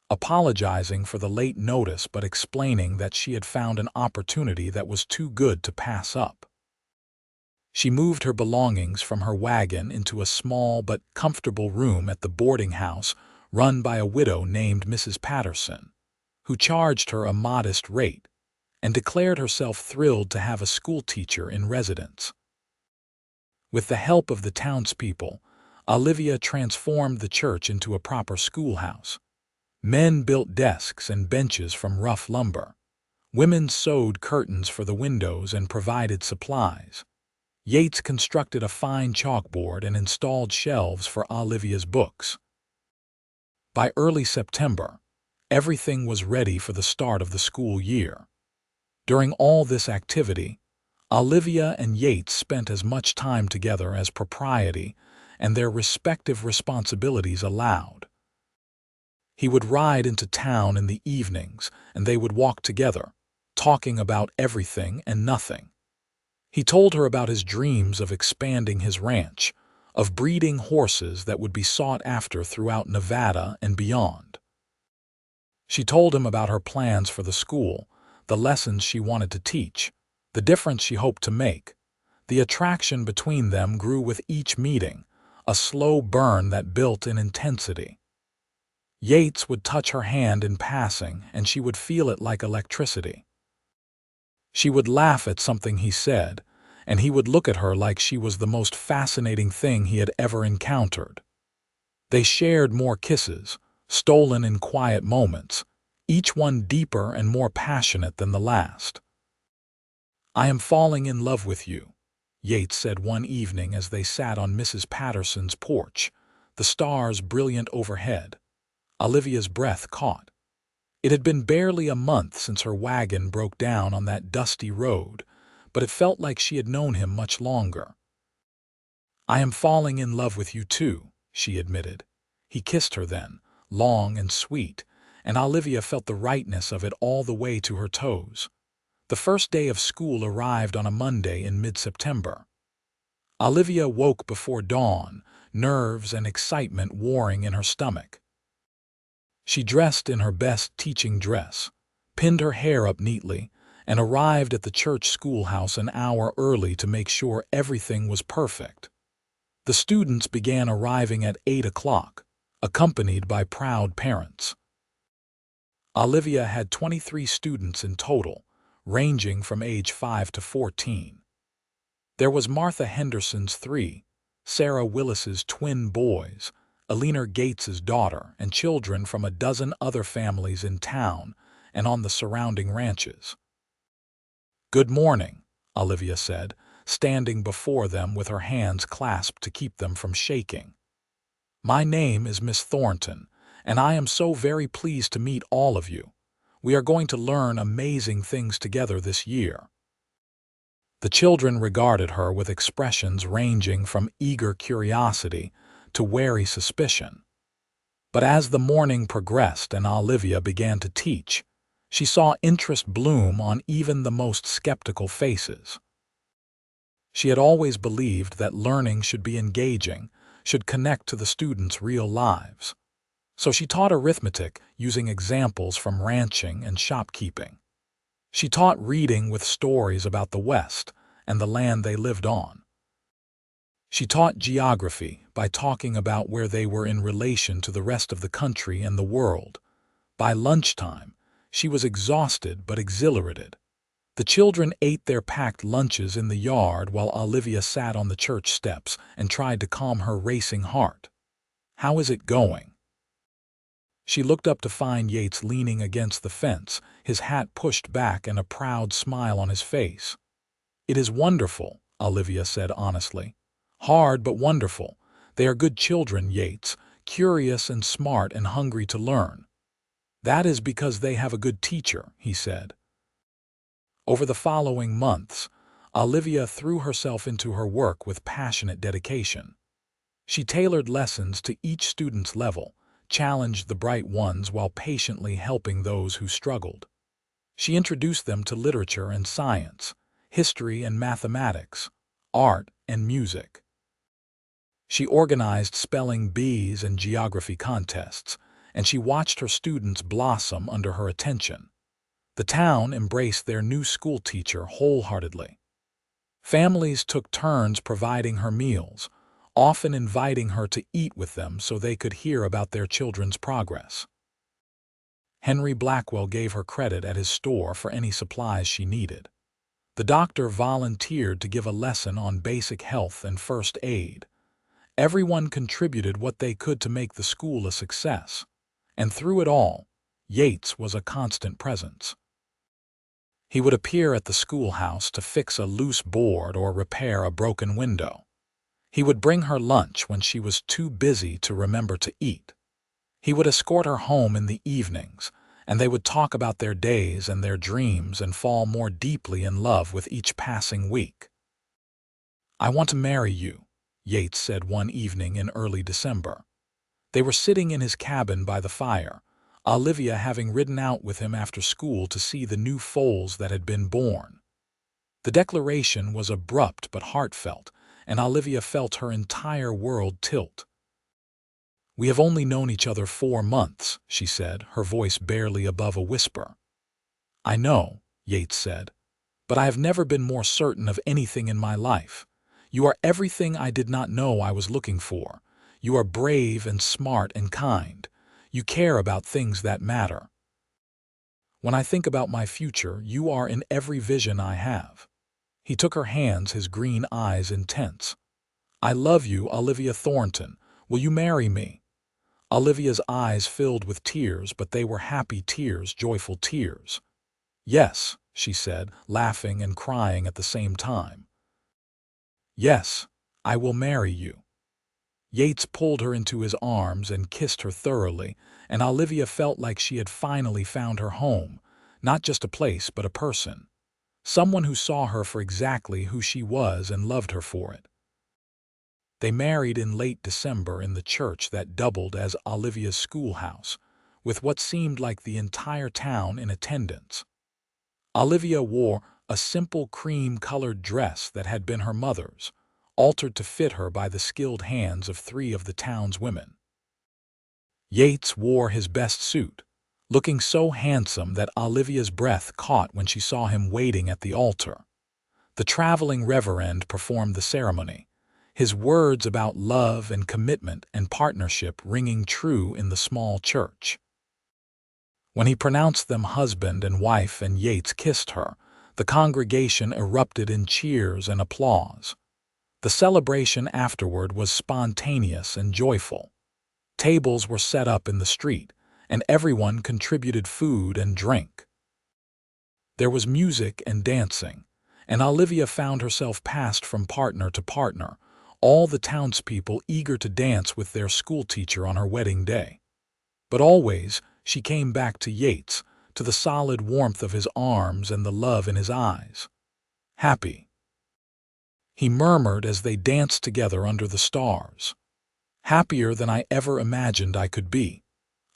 apologizing for the late notice but explaining that she had found an opportunity that was too good to pass up. She moved her belongings from her wagon into a small but comfortable room at the boarding house run by a widow named Mrs. Patterson, who charged her a modest rate and declared herself thrilled to have a schoolteacher in residence. With the help of the townspeople, Olivia transformed the church into a proper schoolhouse. Men built desks and benches from rough lumber. Women sewed curtains for the windows and provided supplies. Yates constructed a fine chalkboard and installed shelves for Olivia's books. By early September, everything was ready for the start of the school year. During all this activity, Olivia and Yates spent as much time together as propriety and their respective responsibilities allowed. He would ride into town in the evenings, and they would walk together, talking about everything and nothing. He told her about his dreams of expanding his ranch, of breeding horses that would be sought after throughout Nevada and beyond. She told him about her plans for the school, the lessons she wanted to teach, the difference she hoped to make. The attraction between them grew with each meeting, a slow burn that built in intensity. Yates would touch her hand in passing, and she would feel it like electricity. She would laugh at something he said, and he would look at her like she was the most fascinating thing he had ever encountered. They shared more kisses, stolen in quiet moments, each one deeper and more passionate than the last. "I am falling in love with you," Yates said one evening as they sat on Mrs. Patterson's porch, the stars brilliant overhead. Olivia's breath caught. It had been barely a month since her wagon broke down on that dusty road, but it felt like she had known him much longer. "I am falling in love with you too," she admitted. He kissed her then, long and sweet, and Olivia felt the rightness of it all the way to her toes. The first day of school arrived on a Monday in mid-September. Olivia woke before dawn, nerves and excitement warring in her stomach. She dressed in her best teaching dress, pinned her hair up neatly, and arrived at the church schoolhouse an hour early to make sure everything was perfect. The students began arriving at 8 o'clock, accompanied by proud parents. Olivia had 23 students in total, ranging from age 5 to 14. There was Martha Henderson's 3, Sarah Willis's twin boys, Alina Gates's daughter, and children from a dozen other families in town and on the surrounding ranches. "Good morning," Olivia said, standing before them with her hands clasped to keep them from shaking. "My name is Miss Thornton, and I am so very pleased to meet all of you. We are going to learn amazing things together this year." The children regarded her with expressions ranging from eager curiosity to wary suspicion. But as the morning progressed and Olivia began to teach, she saw interest bloom on even the most skeptical faces. She had always believed that learning should be engaging, should connect to the students' real lives. So she taught arithmetic using examples from ranching and shopkeeping. She taught reading with stories about the West and the land they lived on. She taught geography by talking about where they were in relation to the rest of the country and the world. By lunchtime, she was exhausted but exhilarated. The children ate their packed lunches in the yard while Olivia sat on the church steps and tried to calm her racing heart. "How is it going?" She looked up to find Yates leaning against the fence, his hat pushed back and a proud smile on his face. "It is wonderful," Olivia said honestly. "Hard but wonderful. They are good children, Yates, curious and smart and hungry to learn." "That is because they have a good teacher," he said. Over the following months, Olivia threw herself into her work with passionate dedication. She tailored lessons to each student's level, challenged the bright ones while patiently helping those who struggled. She introduced them to literature and science, history and mathematics, art and music. She organized spelling bees and geography contests, and she watched her students blossom under her attention. The town embraced their new schoolteacher wholeheartedly. Families took turns providing her meals, often inviting her to eat with them so they could hear about their children's progress. Henry Blackwell gave her credit at his store for any supplies she needed. The doctor volunteered to give a lesson on basic health and first aid. Everyone contributed what they could to make the school a success, and through it all, Yates was a constant presence. He would appear at the schoolhouse to fix a loose board or repair a broken window. He would bring her lunch when she was too busy to remember to eat. He would escort her home in the evenings, and they would talk about their days and their dreams and fall more deeply in love with each passing week. "I want to marry you," Yates said one evening in early December. They were sitting in his cabin by the fire, Olivia having ridden out with him after school to see the new foals that had been born. The declaration was abrupt but heartfelt, and Olivia felt her entire world tilt. "We have only known each other 4 months," she said, her voice barely above a whisper. "I know," Yates said, "but I have never been more certain of anything in my life. You are everything I did not know I was looking for. You are brave and smart and kind. You care about things that matter. When I think about my future, you are in every vision I have." He took her hands, his green eyes intense. "I love you, Olivia Thornton. Will you marry me?" Olivia's eyes filled with tears, but they were happy tears, joyful tears. "Yes," she said, laughing and crying at the same time. "Yes, I will marry you." Yates pulled her into his arms and kissed her thoroughly, and Olivia felt like she had finally found her home, not just a place but a person. Someone who saw her for exactly who she was and loved her for it. They married in late December in the church that doubled as Olivia's schoolhouse, with what seemed like the entire town in attendance. Olivia wore a simple cream-colored dress that had been her mother's, altered to fit her by the skilled hands of 3 of the town's women. Yates wore his best suit, looking so handsome that Olivia's breath caught when she saw him waiting at the altar. The traveling reverend performed the ceremony, his words about love and commitment and partnership ringing true in the small church. When he pronounced them husband and wife and Yates kissed her, the congregation erupted in cheers and applause. The celebration afterward was spontaneous and joyful. Tables were set up in the street, and everyone contributed food and drink. There was music and dancing, and Olivia found herself passed from partner to partner, all the townspeople eager to dance with their schoolteacher on her wedding day. But always she came back to Yates, to the solid warmth of his arms and the love in his eyes. "Happy," he murmured as they danced together under the stars. "Happier than I ever imagined I could be,"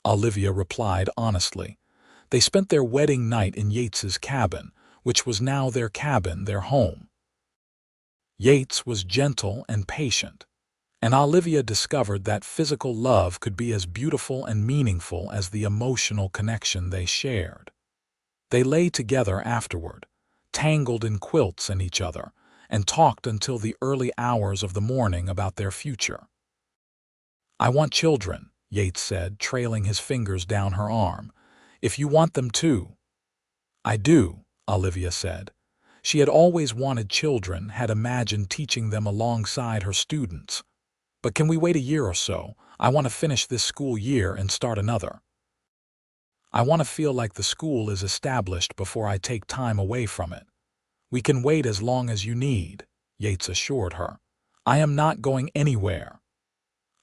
Olivia replied honestly. They spent their wedding night in Yates's cabin, which was now their cabin, their home. Yates was gentle and patient, and Olivia discovered that physical love could be as beautiful and meaningful as the emotional connection they shared. They lay together afterward, tangled in quilts and each other, and talked until the early hours of the morning about their future. "I want children," Yates said, trailing his fingers down her arm. "If you want them too." "I do," Olivia said. She had always wanted children, had imagined teaching them alongside her students. "But can we wait a year or so? I want to finish this school year and start another. I want to feel like the school is established before I take time away from it." "We can wait as long as you need," Yates assured her. "I am not going anywhere."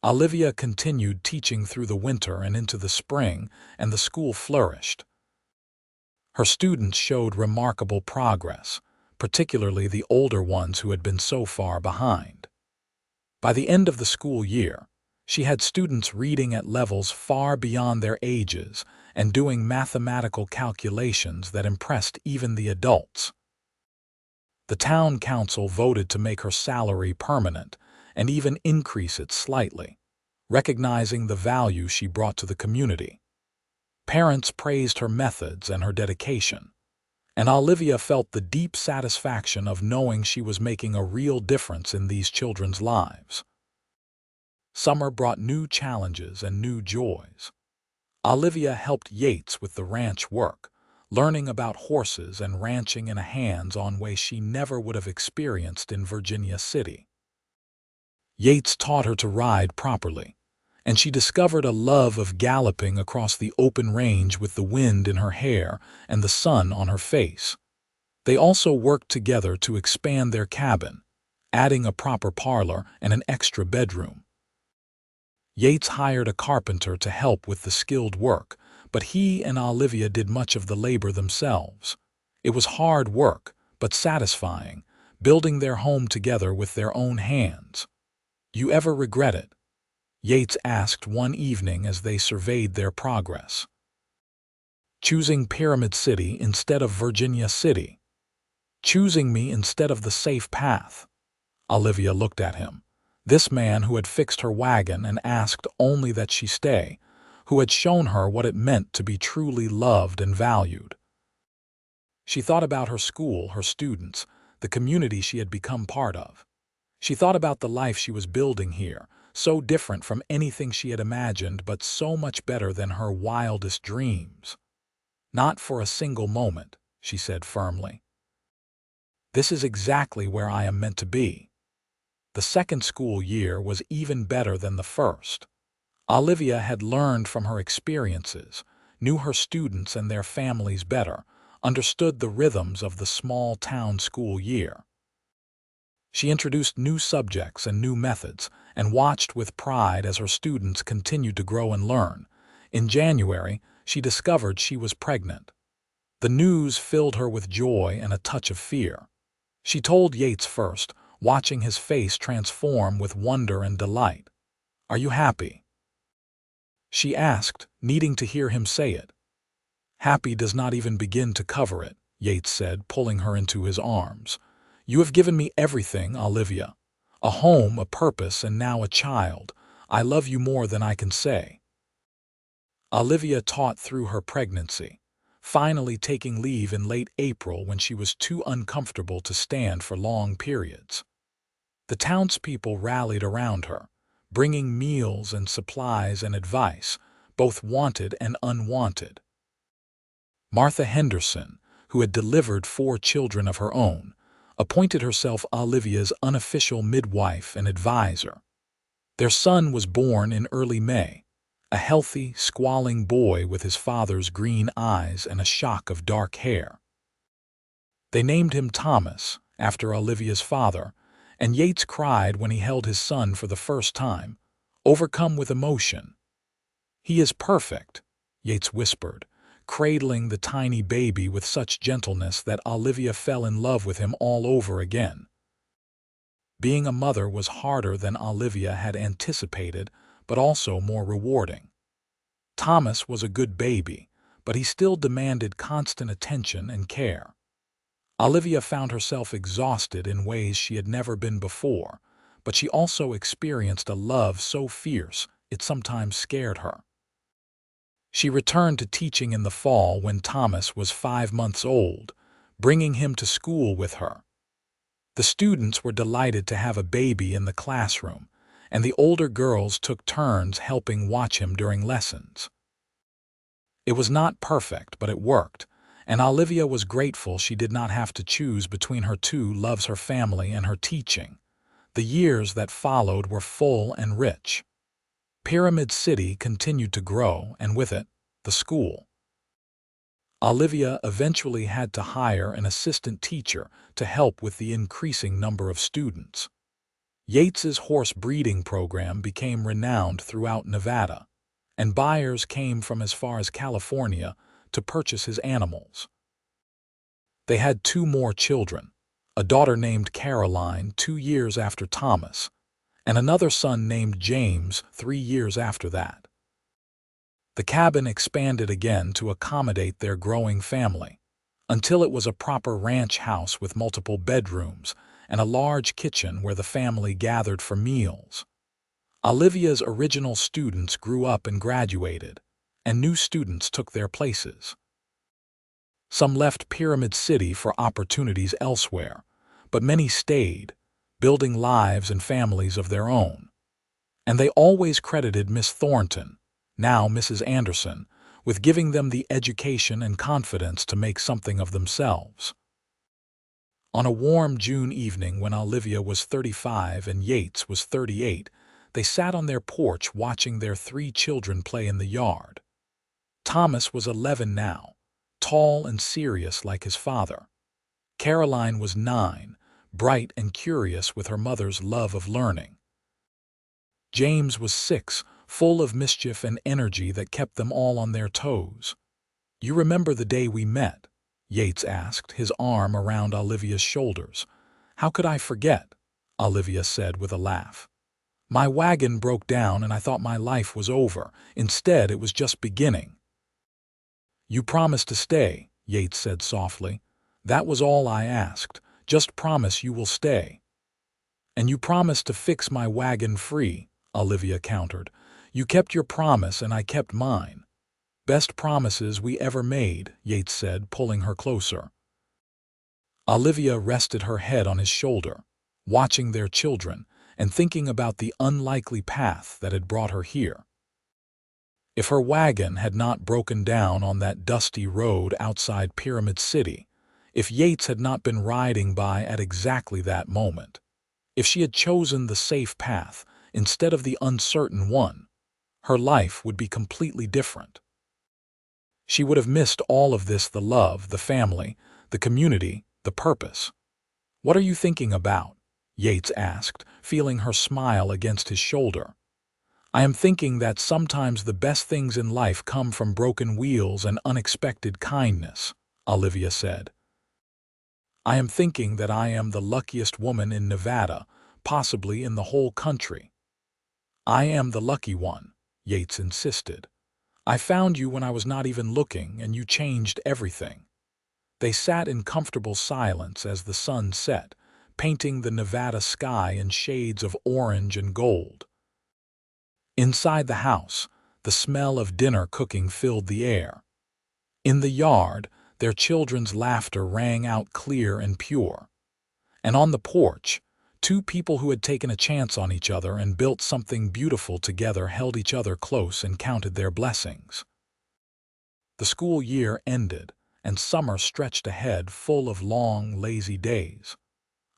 Olivia continued teaching through the winter and into the spring, and the school flourished. Her students showed remarkable progress, particularly the older ones who had been so far behind. By the end of the school year, she had students reading at levels far beyond their ages and doing mathematical calculations that impressed even the adults. The town council voted to make her salary permanent and even increase it slightly, recognizing the value she brought to the community. Parents praised her methods and her dedication, and Olivia felt the deep satisfaction of knowing she was making a real difference in these children's lives. Summer brought new challenges and new joys. Olivia helped Yates with the ranch work, learning about horses and ranching in a hands-on way she never would have experienced in Virginia City. Yates taught her to ride properly, and she discovered a love of galloping across the open range with the wind in her hair and the sun on her face. They also worked together to expand their cabin, adding a proper parlor and an extra bedroom. Yates hired a carpenter to help with the skilled work, but he and Olivia did much of the labor themselves. It was hard work, but satisfying, building their home together with their own hands. "You ever regret it?" Yates asked one evening as they surveyed their progress. "Choosing Pyramid City instead of Virginia City. Choosing me instead of the safe path." Olivia looked at him. This man who had fixed her wagon and asked only that she stay, who had shown her what it meant to be truly loved and valued. She thought about her school, her students, the community she had become part of. She thought about the life she was building here, so different from anything she had imagined, but so much better than her wildest dreams. "Not for a single moment," she said firmly. This is exactly where I am meant to be. The second school year was even better than the first. Olivia had learned from her experiences, knew her students and their families better, understood the rhythms of the small-town school year. She introduced new subjects and new methods, and watched with pride as her students continued to grow and learn. In January, she discovered she was pregnant. The news filled her with joy and a touch of fear. She told Yates first, watching his face transform with wonder and delight. "Are you happy?" she asked, needing to hear him say it. "Happy does not even begin to cover it," Yates said, pulling her into his arms. "You have given me everything, Olivia. A home, a purpose, and now a child. I love you more than I can say." Olivia taught through her pregnancy, finally taking leave in late April when she was too uncomfortable to stand for long periods. The townspeople rallied around her, bringing meals and supplies and advice, both wanted and unwanted. Martha Henderson, who had delivered 4 children of her own, appointed herself Olivia's unofficial midwife and advisor. Their son was born in early May, a healthy, squalling boy with his father's green eyes and a shock of dark hair. They named him Thomas, after Olivia's father, and Yates cried when he held his son for the first time, overcome with emotion. "He is perfect," Yates whispered, cradling the tiny baby with such gentleness that Olivia fell in love with him all over again. Being a mother was harder than Olivia had anticipated, but also more rewarding. Thomas was a good baby, but he still demanded constant attention and care. Olivia found herself exhausted in ways she had never been before, but she also experienced a love so fierce it sometimes scared her. She returned to teaching in the fall when Thomas was 5 months old, bringing him to school with her. The students were delighted to have a baby in the classroom, and the older girls took turns helping watch him during lessons. It was not perfect, but it worked, and Olivia was grateful she did not have to choose between her 2 loves, her family and her teaching. The years that followed were full and rich. Pyramid City continued to grow, and with it, the school. Olivia eventually had to hire an assistant teacher to help with the increasing number of students. Yates's horse breeding program became renowned throughout Nevada, and buyers came from as far as California to purchase his animals. They had 2 more children, a daughter named Caroline 2 years after Thomas, and another son named James 3 years after that. The cabin expanded again to accommodate their growing family, until it was a proper ranch house with multiple bedrooms and a large kitchen where the family gathered for meals. Olivia's original students grew up and graduated, and new students took their places. Some left Pyramid City for opportunities elsewhere, but many stayed, building lives and families of their own. And they always credited Miss Thornton, now Mrs. Anderson, with giving them the education and confidence to make something of themselves. On a warm June evening when Olivia was 35 and Yates was 38, they sat on their porch watching their 3 children play in the yard. Thomas was 11 now, tall and serious like his father. Caroline was 9, bright and curious with her mother's love of learning. James was 6, full of mischief and energy that kept them all on their toes. "You remember the day we met?" Yates asked, his arm around Olivia's shoulders. "How could I forget?" Olivia said with a laugh. "My wagon broke down and I thought my life was over. Instead, it was just beginning." "You promised to stay," Yates said softly. "That was all I asked. Just promise you will stay." "And you promised to fix my wagon free," Olivia countered. "You kept your promise and I kept mine." "Best promises we ever made," Yates said, pulling her closer. Olivia rested her head on his shoulder, watching their children and thinking about the unlikely path that had brought her here. If her wagon had not broken down on that dusty road outside Pyramid City, if Yates had not been riding by at exactly that moment. If she had chosen the safe path instead of the uncertain one, her life would be completely different. She would have missed all of this: the love, the family, the community, the purpose. "What are you thinking about?" Yates asked, feeling her smile against his shoulder. "I am thinking that sometimes the best things in life come from broken wheels and unexpected kindness," Olivia said. "I am thinking that I am the luckiest woman in Nevada, possibly in the whole country." "I am the lucky one," Yates insisted. "I found you when I was not even looking, and you changed everything." They sat in comfortable silence as the sun set, painting the Nevada sky in shades of orange and gold. Inside the house, the smell of dinner cooking filled the air. In the yard, their children's laughter rang out clear and pure. And on the porch, two people who had taken a chance on each other and built something beautiful together held each other close and counted their blessings. The school year ended, and summer stretched ahead, full of long, lazy days.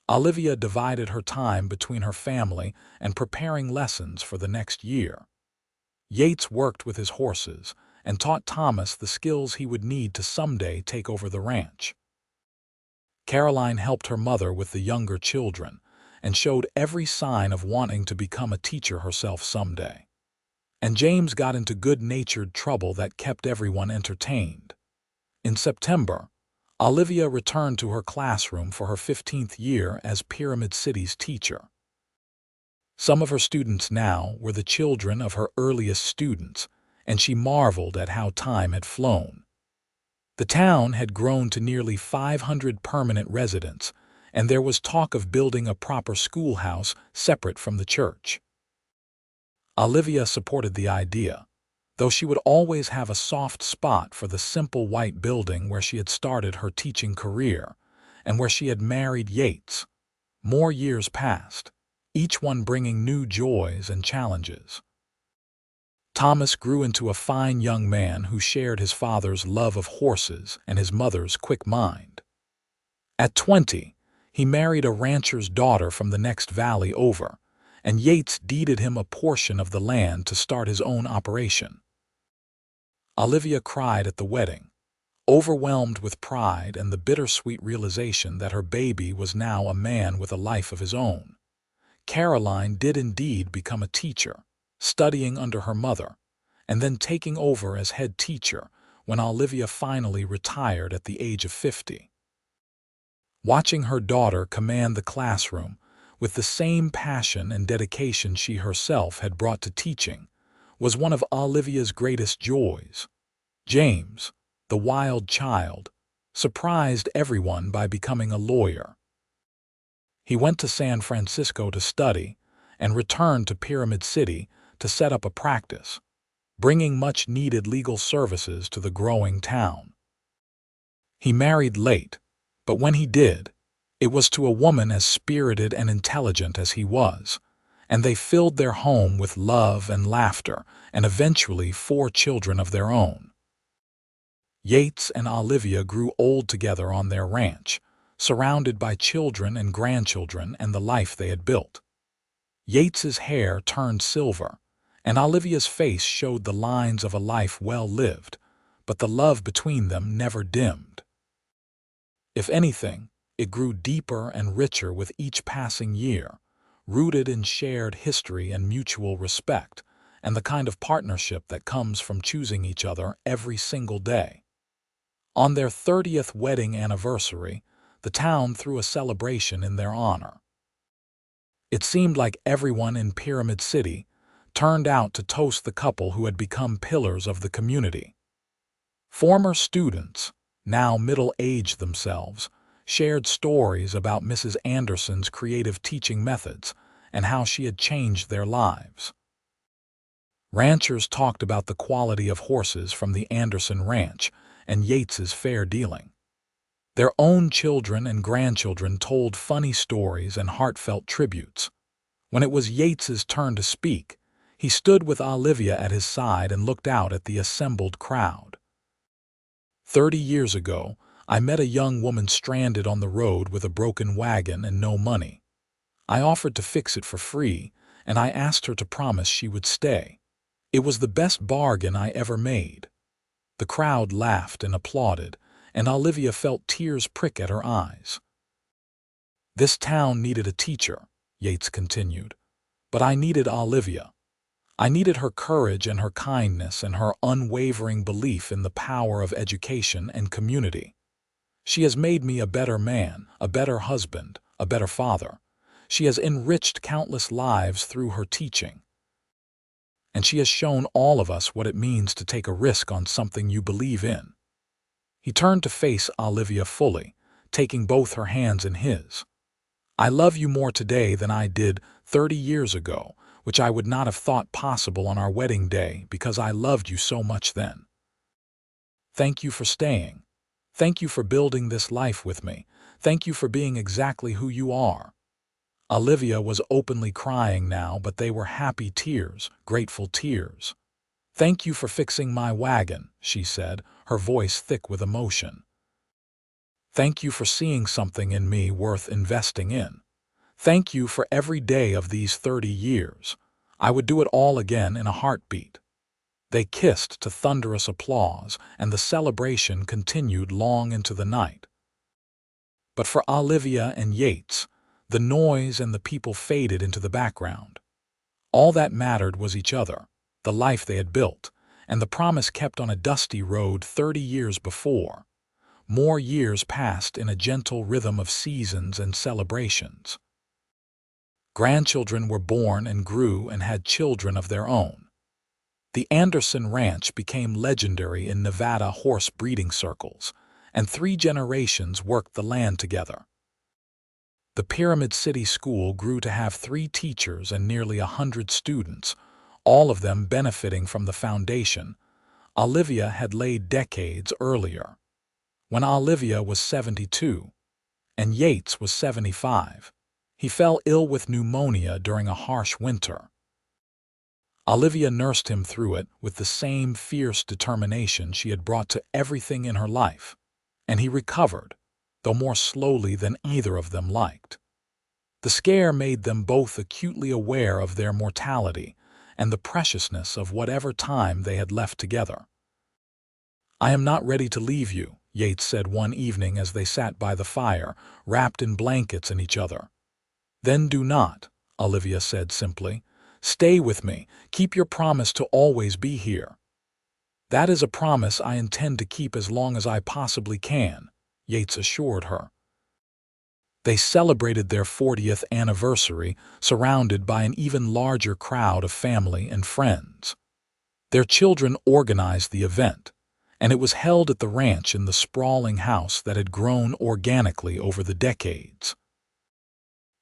Olivia divided her time between her family and preparing lessons for the next year. Yates worked with his horses and taught Thomas the skills he would need to someday take over the ranch. Caroline helped her mother with the younger children and showed every sign of wanting to become a teacher herself someday. And James got into good-natured trouble that kept everyone entertained. In September, Olivia returned to her classroom for her 15th year as Pyramid City's teacher. Some of her students now were the children of her earliest students, and she marveled at how time had flown. The town had grown to nearly 500 permanent residents, and there was talk of building a proper schoolhouse separate from the church. Olivia supported the idea, though she would always have a soft spot for the simple white building where she had started her teaching career and where she had married Yates. More years passed, each one bringing new joys and challenges. Thomas grew into a fine young man who shared his father's love of horses and his mother's quick mind. At 20, he married a rancher's daughter from the next valley over, and Yates deeded him a portion of the land to start his own operation. Olivia cried at the wedding, overwhelmed with pride and the bittersweet realization that her baby was now a man with a life of his own. Caroline did indeed become a teacher, studying under her mother, and then taking over as head teacher when Olivia finally retired at the age of 50. Watching her daughter command the classroom with the same passion and dedication she herself had brought to teaching was one of Olivia's greatest joys. James, the wild child, surprised everyone by becoming a lawyer. He went to San Francisco to study and returned to Pyramid City to set up a practice, bringing much-needed legal services to the growing town. He married late, but when he did, it was to a woman as spirited and intelligent as he was, and they filled their home with love and laughter and eventually 4 children of their own. Yates and Olivia grew old together on their ranch, surrounded by children and grandchildren and the life they had built. Yates's hair turned silver, and Olivia's face showed the lines of a life well lived, but the love between them never dimmed. If anything, it grew deeper and richer with each passing year, rooted in shared history and mutual respect, and the kind of partnership that comes from choosing each other every single day. On their 30th wedding anniversary, the town threw a celebration in their honor. It seemed like everyone in Pyramid City turned out to toast the couple who had become pillars of the community. Former students, now middle-aged themselves, shared stories about Mrs. Anderson's creative teaching methods and how she had changed their lives. Ranchers talked about the quality of horses from the Anderson Ranch and Yates's fair dealing. Their own children and grandchildren told funny stories and heartfelt tributes. When it was Yates's turn to speak, he stood with Olivia at his side and looked out at the assembled crowd. 30 years ago, I met a young woman stranded on the road with a broken wagon and no money. I offered to fix it for free, and I asked her to promise she would stay. It was the best bargain I ever made." The crowd laughed and applauded, and Olivia felt tears prick at her eyes. "This town needed a teacher," Yates continued, "but I needed Olivia. I needed her courage and her kindness and her unwavering belief in the power of education and community. She has made me a better man, a better husband, a better father. She has enriched countless lives through her teaching. And she has shown all of us what it means to take a risk on something you believe in." He turned to face Olivia fully, taking both her hands in his. "I love you more today than I did 30 years ago, which I would not have thought possible on our wedding day because I loved you so much then. Thank you for staying. Thank you for building this life with me. Thank you for being exactly who you are." Olivia was openly crying now, but they were happy tears, grateful tears. "Thank you for fixing my wagon," she said, her voice thick with emotion. "Thank you for seeing something in me worth investing in. Thank you for every day of these 30 years. I would do it all again in a heartbeat." They kissed to thunderous applause, and the celebration continued long into the night. But for Olivia and Yates, the noise and the people faded into the background. All that mattered was each other, the life they had built, and the promise kept on a dusty road 30 years before. More years passed in a gentle rhythm of seasons and celebrations. Grandchildren were born and grew and had children of their own. The Anderson Ranch became legendary in Nevada horse breeding circles, and 3 generations worked the land together. The Pyramid City School grew to have 3 teachers and nearly 100 students, all of them benefiting from the foundation Olivia had laid decades earlier. When Olivia was 72, and Yates was 75, he fell ill with pneumonia during a harsh winter. Olivia nursed him through it with the same fierce determination she had brought to everything in her life, and he recovered, though more slowly than either of them liked. The scare made them both acutely aware of their mortality and the preciousness of whatever time they had left together. "I am not ready to leave you," Yates said one evening as they sat by the fire, wrapped in blankets and each other. "Then do not," Olivia said simply. "Stay with me. Keep your promise to always be here." "That is a promise I intend to keep as long as I possibly can," Yates assured her. They celebrated their 40th anniversary, surrounded by an even larger crowd of family and friends. Their children organized the event, and it was held at the ranch in the sprawling house that had grown organically over the decades.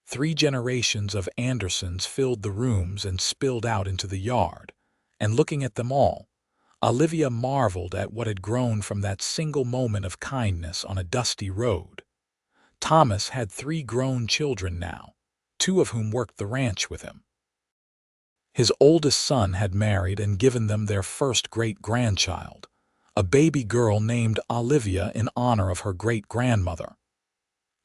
3 generations of Andersons filled the rooms and spilled out into the yard, and looking at them all, Olivia marveled at what had grown from that single moment of kindness on a dusty road. Thomas had 3 grown children now, 2 of whom worked the ranch with him. His oldest son had married and given them their first great-grandchild, a baby girl named Olivia in honor of her great-grandmother.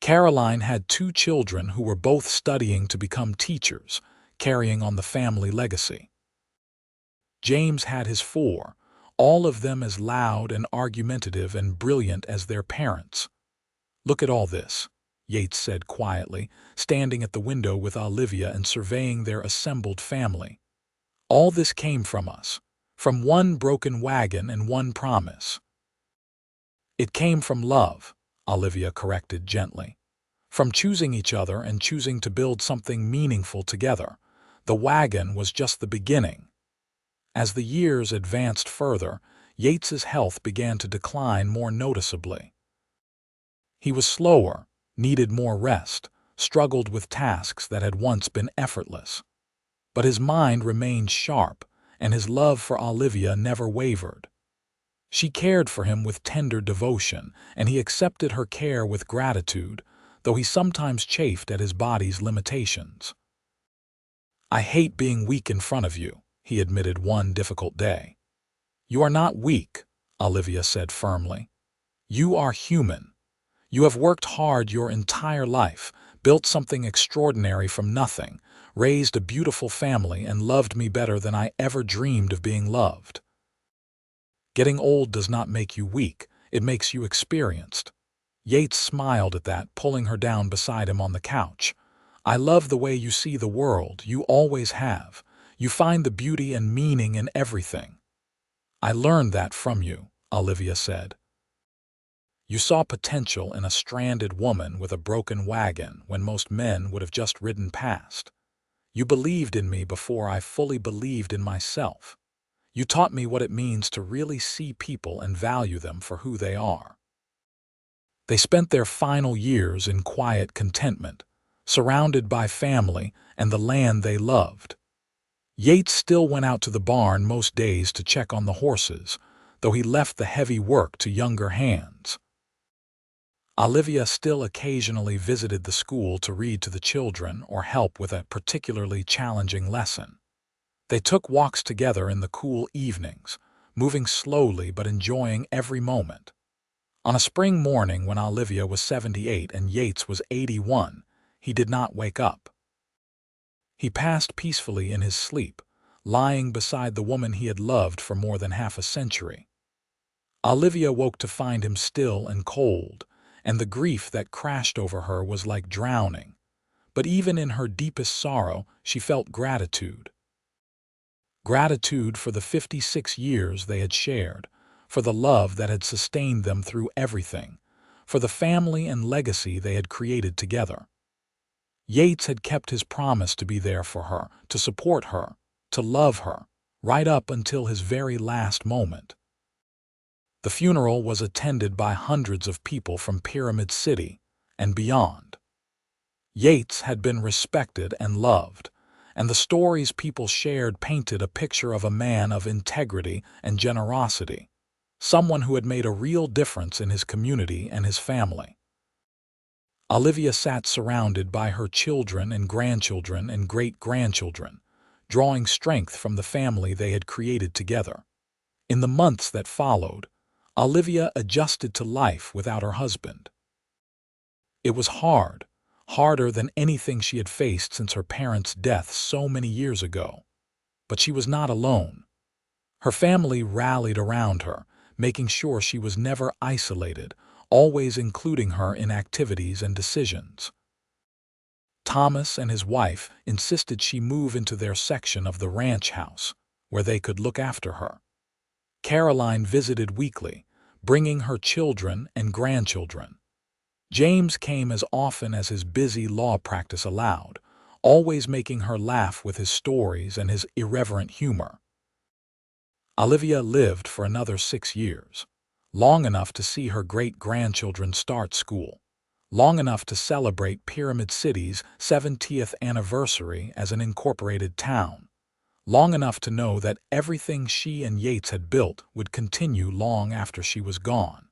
Caroline had 2 children who were both studying to become teachers, carrying on the family legacy. James had his 4, all of them as loud and argumentative and brilliant as their parents. "Look at all this," Yates said quietly, standing at the window with Olivia and surveying their assembled family. "All this came from us, from one broken wagon and one promise." "It came from love," Olivia corrected gently. "From choosing each other and choosing to build something meaningful together. The wagon was just the beginning." As the years advanced further, Yates's health began to decline more noticeably. He was slower, needed more rest, struggled with tasks that had once been effortless. But his mind remained sharp, and his love for Olivia never wavered. She cared for him with tender devotion, and he accepted her care with gratitude, though he sometimes chafed at his body's limitations. "I hate being weak in front of you," he admitted one difficult day. "You are not weak," Olivia said firmly. You are human. You have worked hard your entire life, built something extraordinary from nothing, raised a beautiful family, and loved me better than I ever dreamed of being loved. Getting old does not make you weak, it makes you experienced. Yates smiled at that, pulling her down beside him on the couch. I love the way you see the world, you always have. You find the beauty and meaning in everything. I learned that from you, Olivia said. You saw potential in a stranded woman with a broken wagon when most men would have just ridden past. You believed in me before I fully believed in myself. You taught me what it means to really see people and value them for who they are. They spent their final years in quiet contentment, surrounded by family and the land they loved. Yates still went out to the barn most days to check on the horses, though he left the heavy work to younger hands. Olivia still occasionally visited the school to read to the children or help with a particularly challenging lesson. They took walks together in the cool evenings, moving slowly but enjoying every moment. On a spring morning when Olivia was 78 and Yates was 81, he did not wake up. He passed peacefully in his sleep, lying beside the woman he had loved for more than half a century. Olivia woke to find him still and cold, and the grief that crashed over her was like drowning. But even in her deepest sorrow, she felt gratitude. Gratitude for the 56 years they had shared, for the love that had sustained them through everything, for the family and legacy they had created together. Yates had kept his promise to be there for her, to support her, to love her, right up until his very last moment. The funeral was attended by hundreds of people from Pyramid City and beyond. Yates had been respected and loved, and the stories people shared painted a picture of a man of integrity and generosity, someone who had made a real difference in his community and his family. Olivia sat surrounded by her children and grandchildren and great-grandchildren, drawing strength from the family they had created together. In the months that followed, Olivia adjusted to life without her husband. It was hard, harder than anything she had faced since her parents' death so many years ago. But she was not alone. Her family rallied around her, making sure she was never isolated, always including her in activities and decisions. Thomas and his wife insisted she move into their section of the ranch house, where they could look after her. Caroline visited weekly, bringing her children and grandchildren. James came as often as his busy law practice allowed, always making her laugh with his stories and his irreverent humor. Olivia lived for another 6 years, long enough to see her great-grandchildren start school, long enough to celebrate Pyramid City's 70th anniversary as an incorporated town, long enough to know that everything she and Yates had built would continue long after she was gone.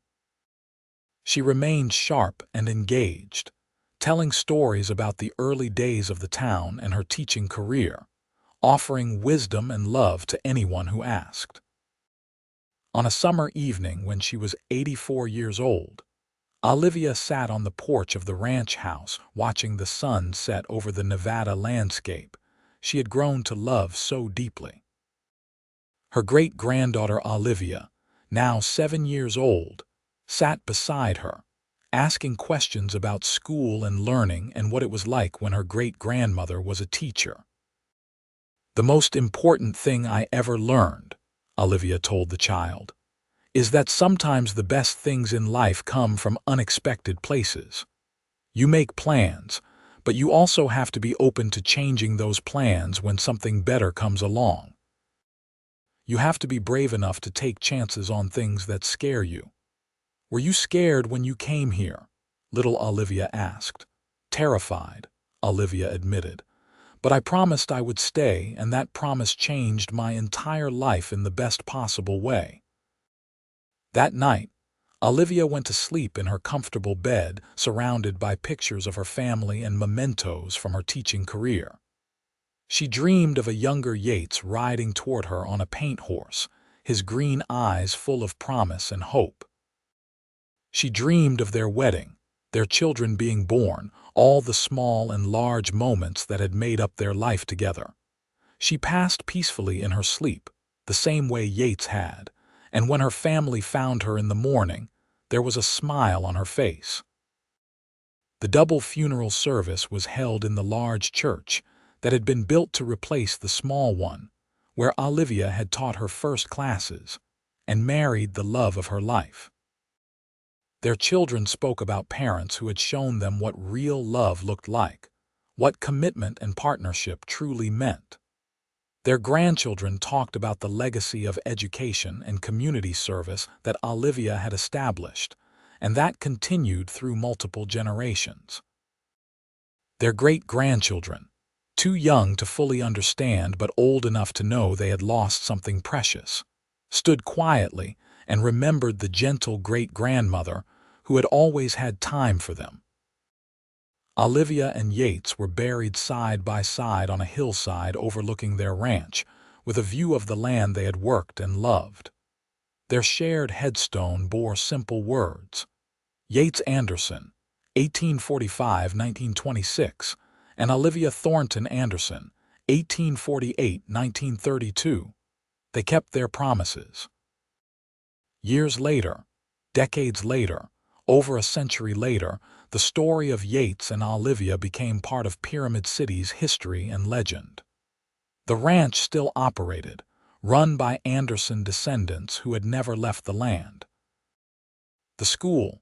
She remained sharp and engaged, telling stories about the early days of the town and her teaching career, offering wisdom and love to anyone who asked. On a summer evening when she was 84 years old, Olivia sat on the porch of the ranch house watching the sun set over the Nevada landscape she had grown to love so deeply. Her great-granddaughter Olivia, now 7 years old, sat beside her, asking questions about school and learning and what it was like when her great-grandmother was a teacher. "The most important thing I ever learned," Olivia told the child, "is that sometimes the best things in life come from unexpected places. You make plans, but you also have to be open to changing those plans when something better comes along. You have to be brave enough to take chances on things that scare you." "Were you scared when you came here?" little Olivia asked. "Terrified," Olivia admitted. "But I promised I would stay, and that promise changed my entire life in the best possible way." That night, Olivia went to sleep in her comfortable bed, surrounded by pictures of her family and mementos from her teaching career. She dreamed of a younger Yates riding toward her on a paint horse, his green eyes full of promise and hope. She dreamed of their wedding, their children being born, all the small and large moments that had made up their life together. She passed peacefully in her sleep, the same way Yates had, and when her family found her in the morning, there was a smile on her face. The double funeral service was held in the large church that had been built to replace the small one, where Olivia had taught her first classes and married the love of her life. Their children spoke about parents who had shown them what real love looked like, what commitment and partnership truly meant. Their grandchildren talked about the legacy of education and community service that Olivia had established, and that continued through multiple generations. Their great-grandchildren, too young to fully understand but old enough to know they had lost something precious, stood quietly and remembered the gentle great-grandmother who had always had time for them. Olivia and Yates were buried side by side on a hillside overlooking their ranch, with a view of the land they had worked and loved. Their shared headstone bore simple words: Yates Anderson, 1845–1926, and Olivia Thornton Anderson, 1848–1932. They kept their promises. Years later, decades later, over a century later, the story of Yates and Olivia became part of Pyramid City's history and legend. The ranch still operated, run by Anderson descendants who had never left the land. The school,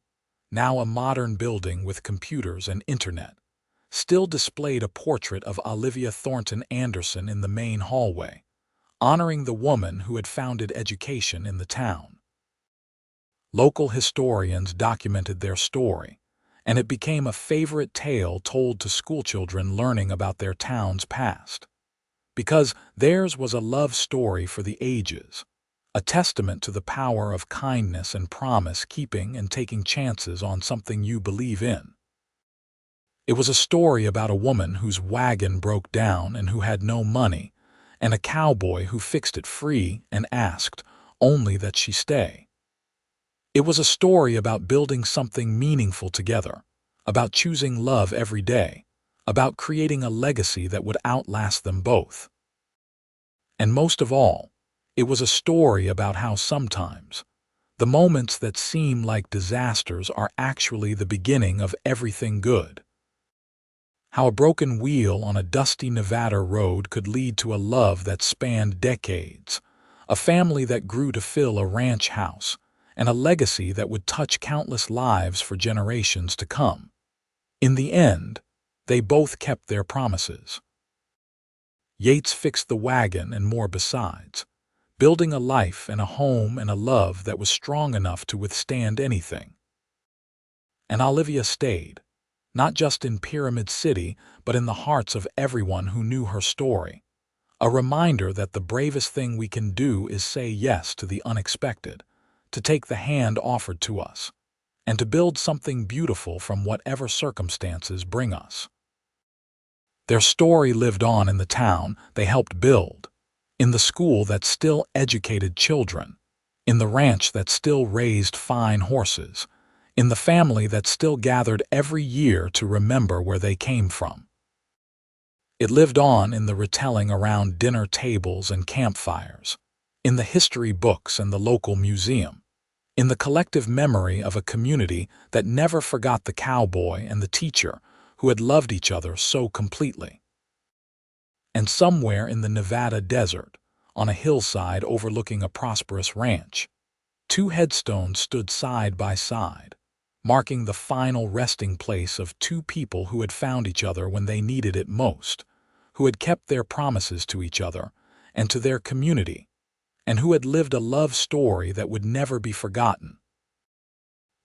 now a modern building with computers and internet, still displayed a portrait of Olivia Thornton Anderson in the main hallway, honoring the woman who had founded education in the town. Local historians documented their story, and it became a favorite tale told to schoolchildren learning about their town's past. Because theirs was a love story for the ages, a testament to the power of kindness and promise-keeping and taking chances on something you believe in. It was a story about a woman whose wagon broke down and who had no money, and a cowboy who fixed it free and asked only that she stay. It was a story about building something meaningful together, about choosing love every day, about creating a legacy that would outlast them both. And most of all, it was a story about how sometimes the moments that seem like disasters are actually the beginning of everything good. How a broken wheel on a dusty Nevada road could lead to a love that spanned decades, a family that grew to fill a ranch house, and a legacy that would touch countless lives for generations to come. In the end, they both kept their promises. Yates fixed the wagon and more besides, building a life and a home and a love that was strong enough to withstand anything. And Olivia stayed, not just in Pyramid City, but in the hearts of everyone who knew her story. A reminder that the bravest thing we can do is say yes to the unexpected, to take the hand offered to us, and to build something beautiful from whatever circumstances bring us. Their story lived on in the town they helped build, in the school that still educated children, in the ranch that still raised fine horses, in the family that still gathered every year to remember where they came from. It lived on in the retelling around dinner tables and campfires, in the history books and the local museum, in the collective memory of a community that never forgot the cowboy and the teacher who had loved each other so completely. And somewhere in the Nevada desert, on a hillside overlooking a prosperous ranch, two headstones stood side by side, marking the final resting place of two people who had found each other when they needed it most, who had kept their promises to each other and to their community, and who had lived a love story that would never be forgotten.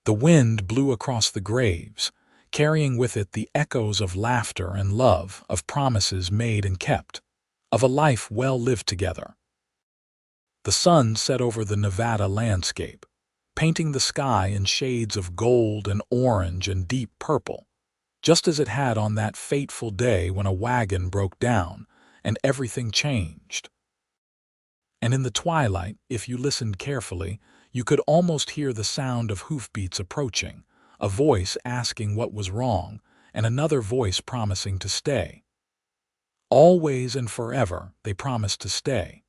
The wind blew across the graves, carrying with it the echoes of laughter and love, of promises made and kept, of a life well lived together. The sun set over the Nevada landscape, painting the sky in shades of gold and orange and deep purple, just as it had on that fateful day when a wagon broke down and everything changed. And in the twilight, if you listened carefully, You could almost hear the sound of hoofbeats approaching, a voice asking what was wrong, and another voice promising to stay. Always and forever, they promised to stay.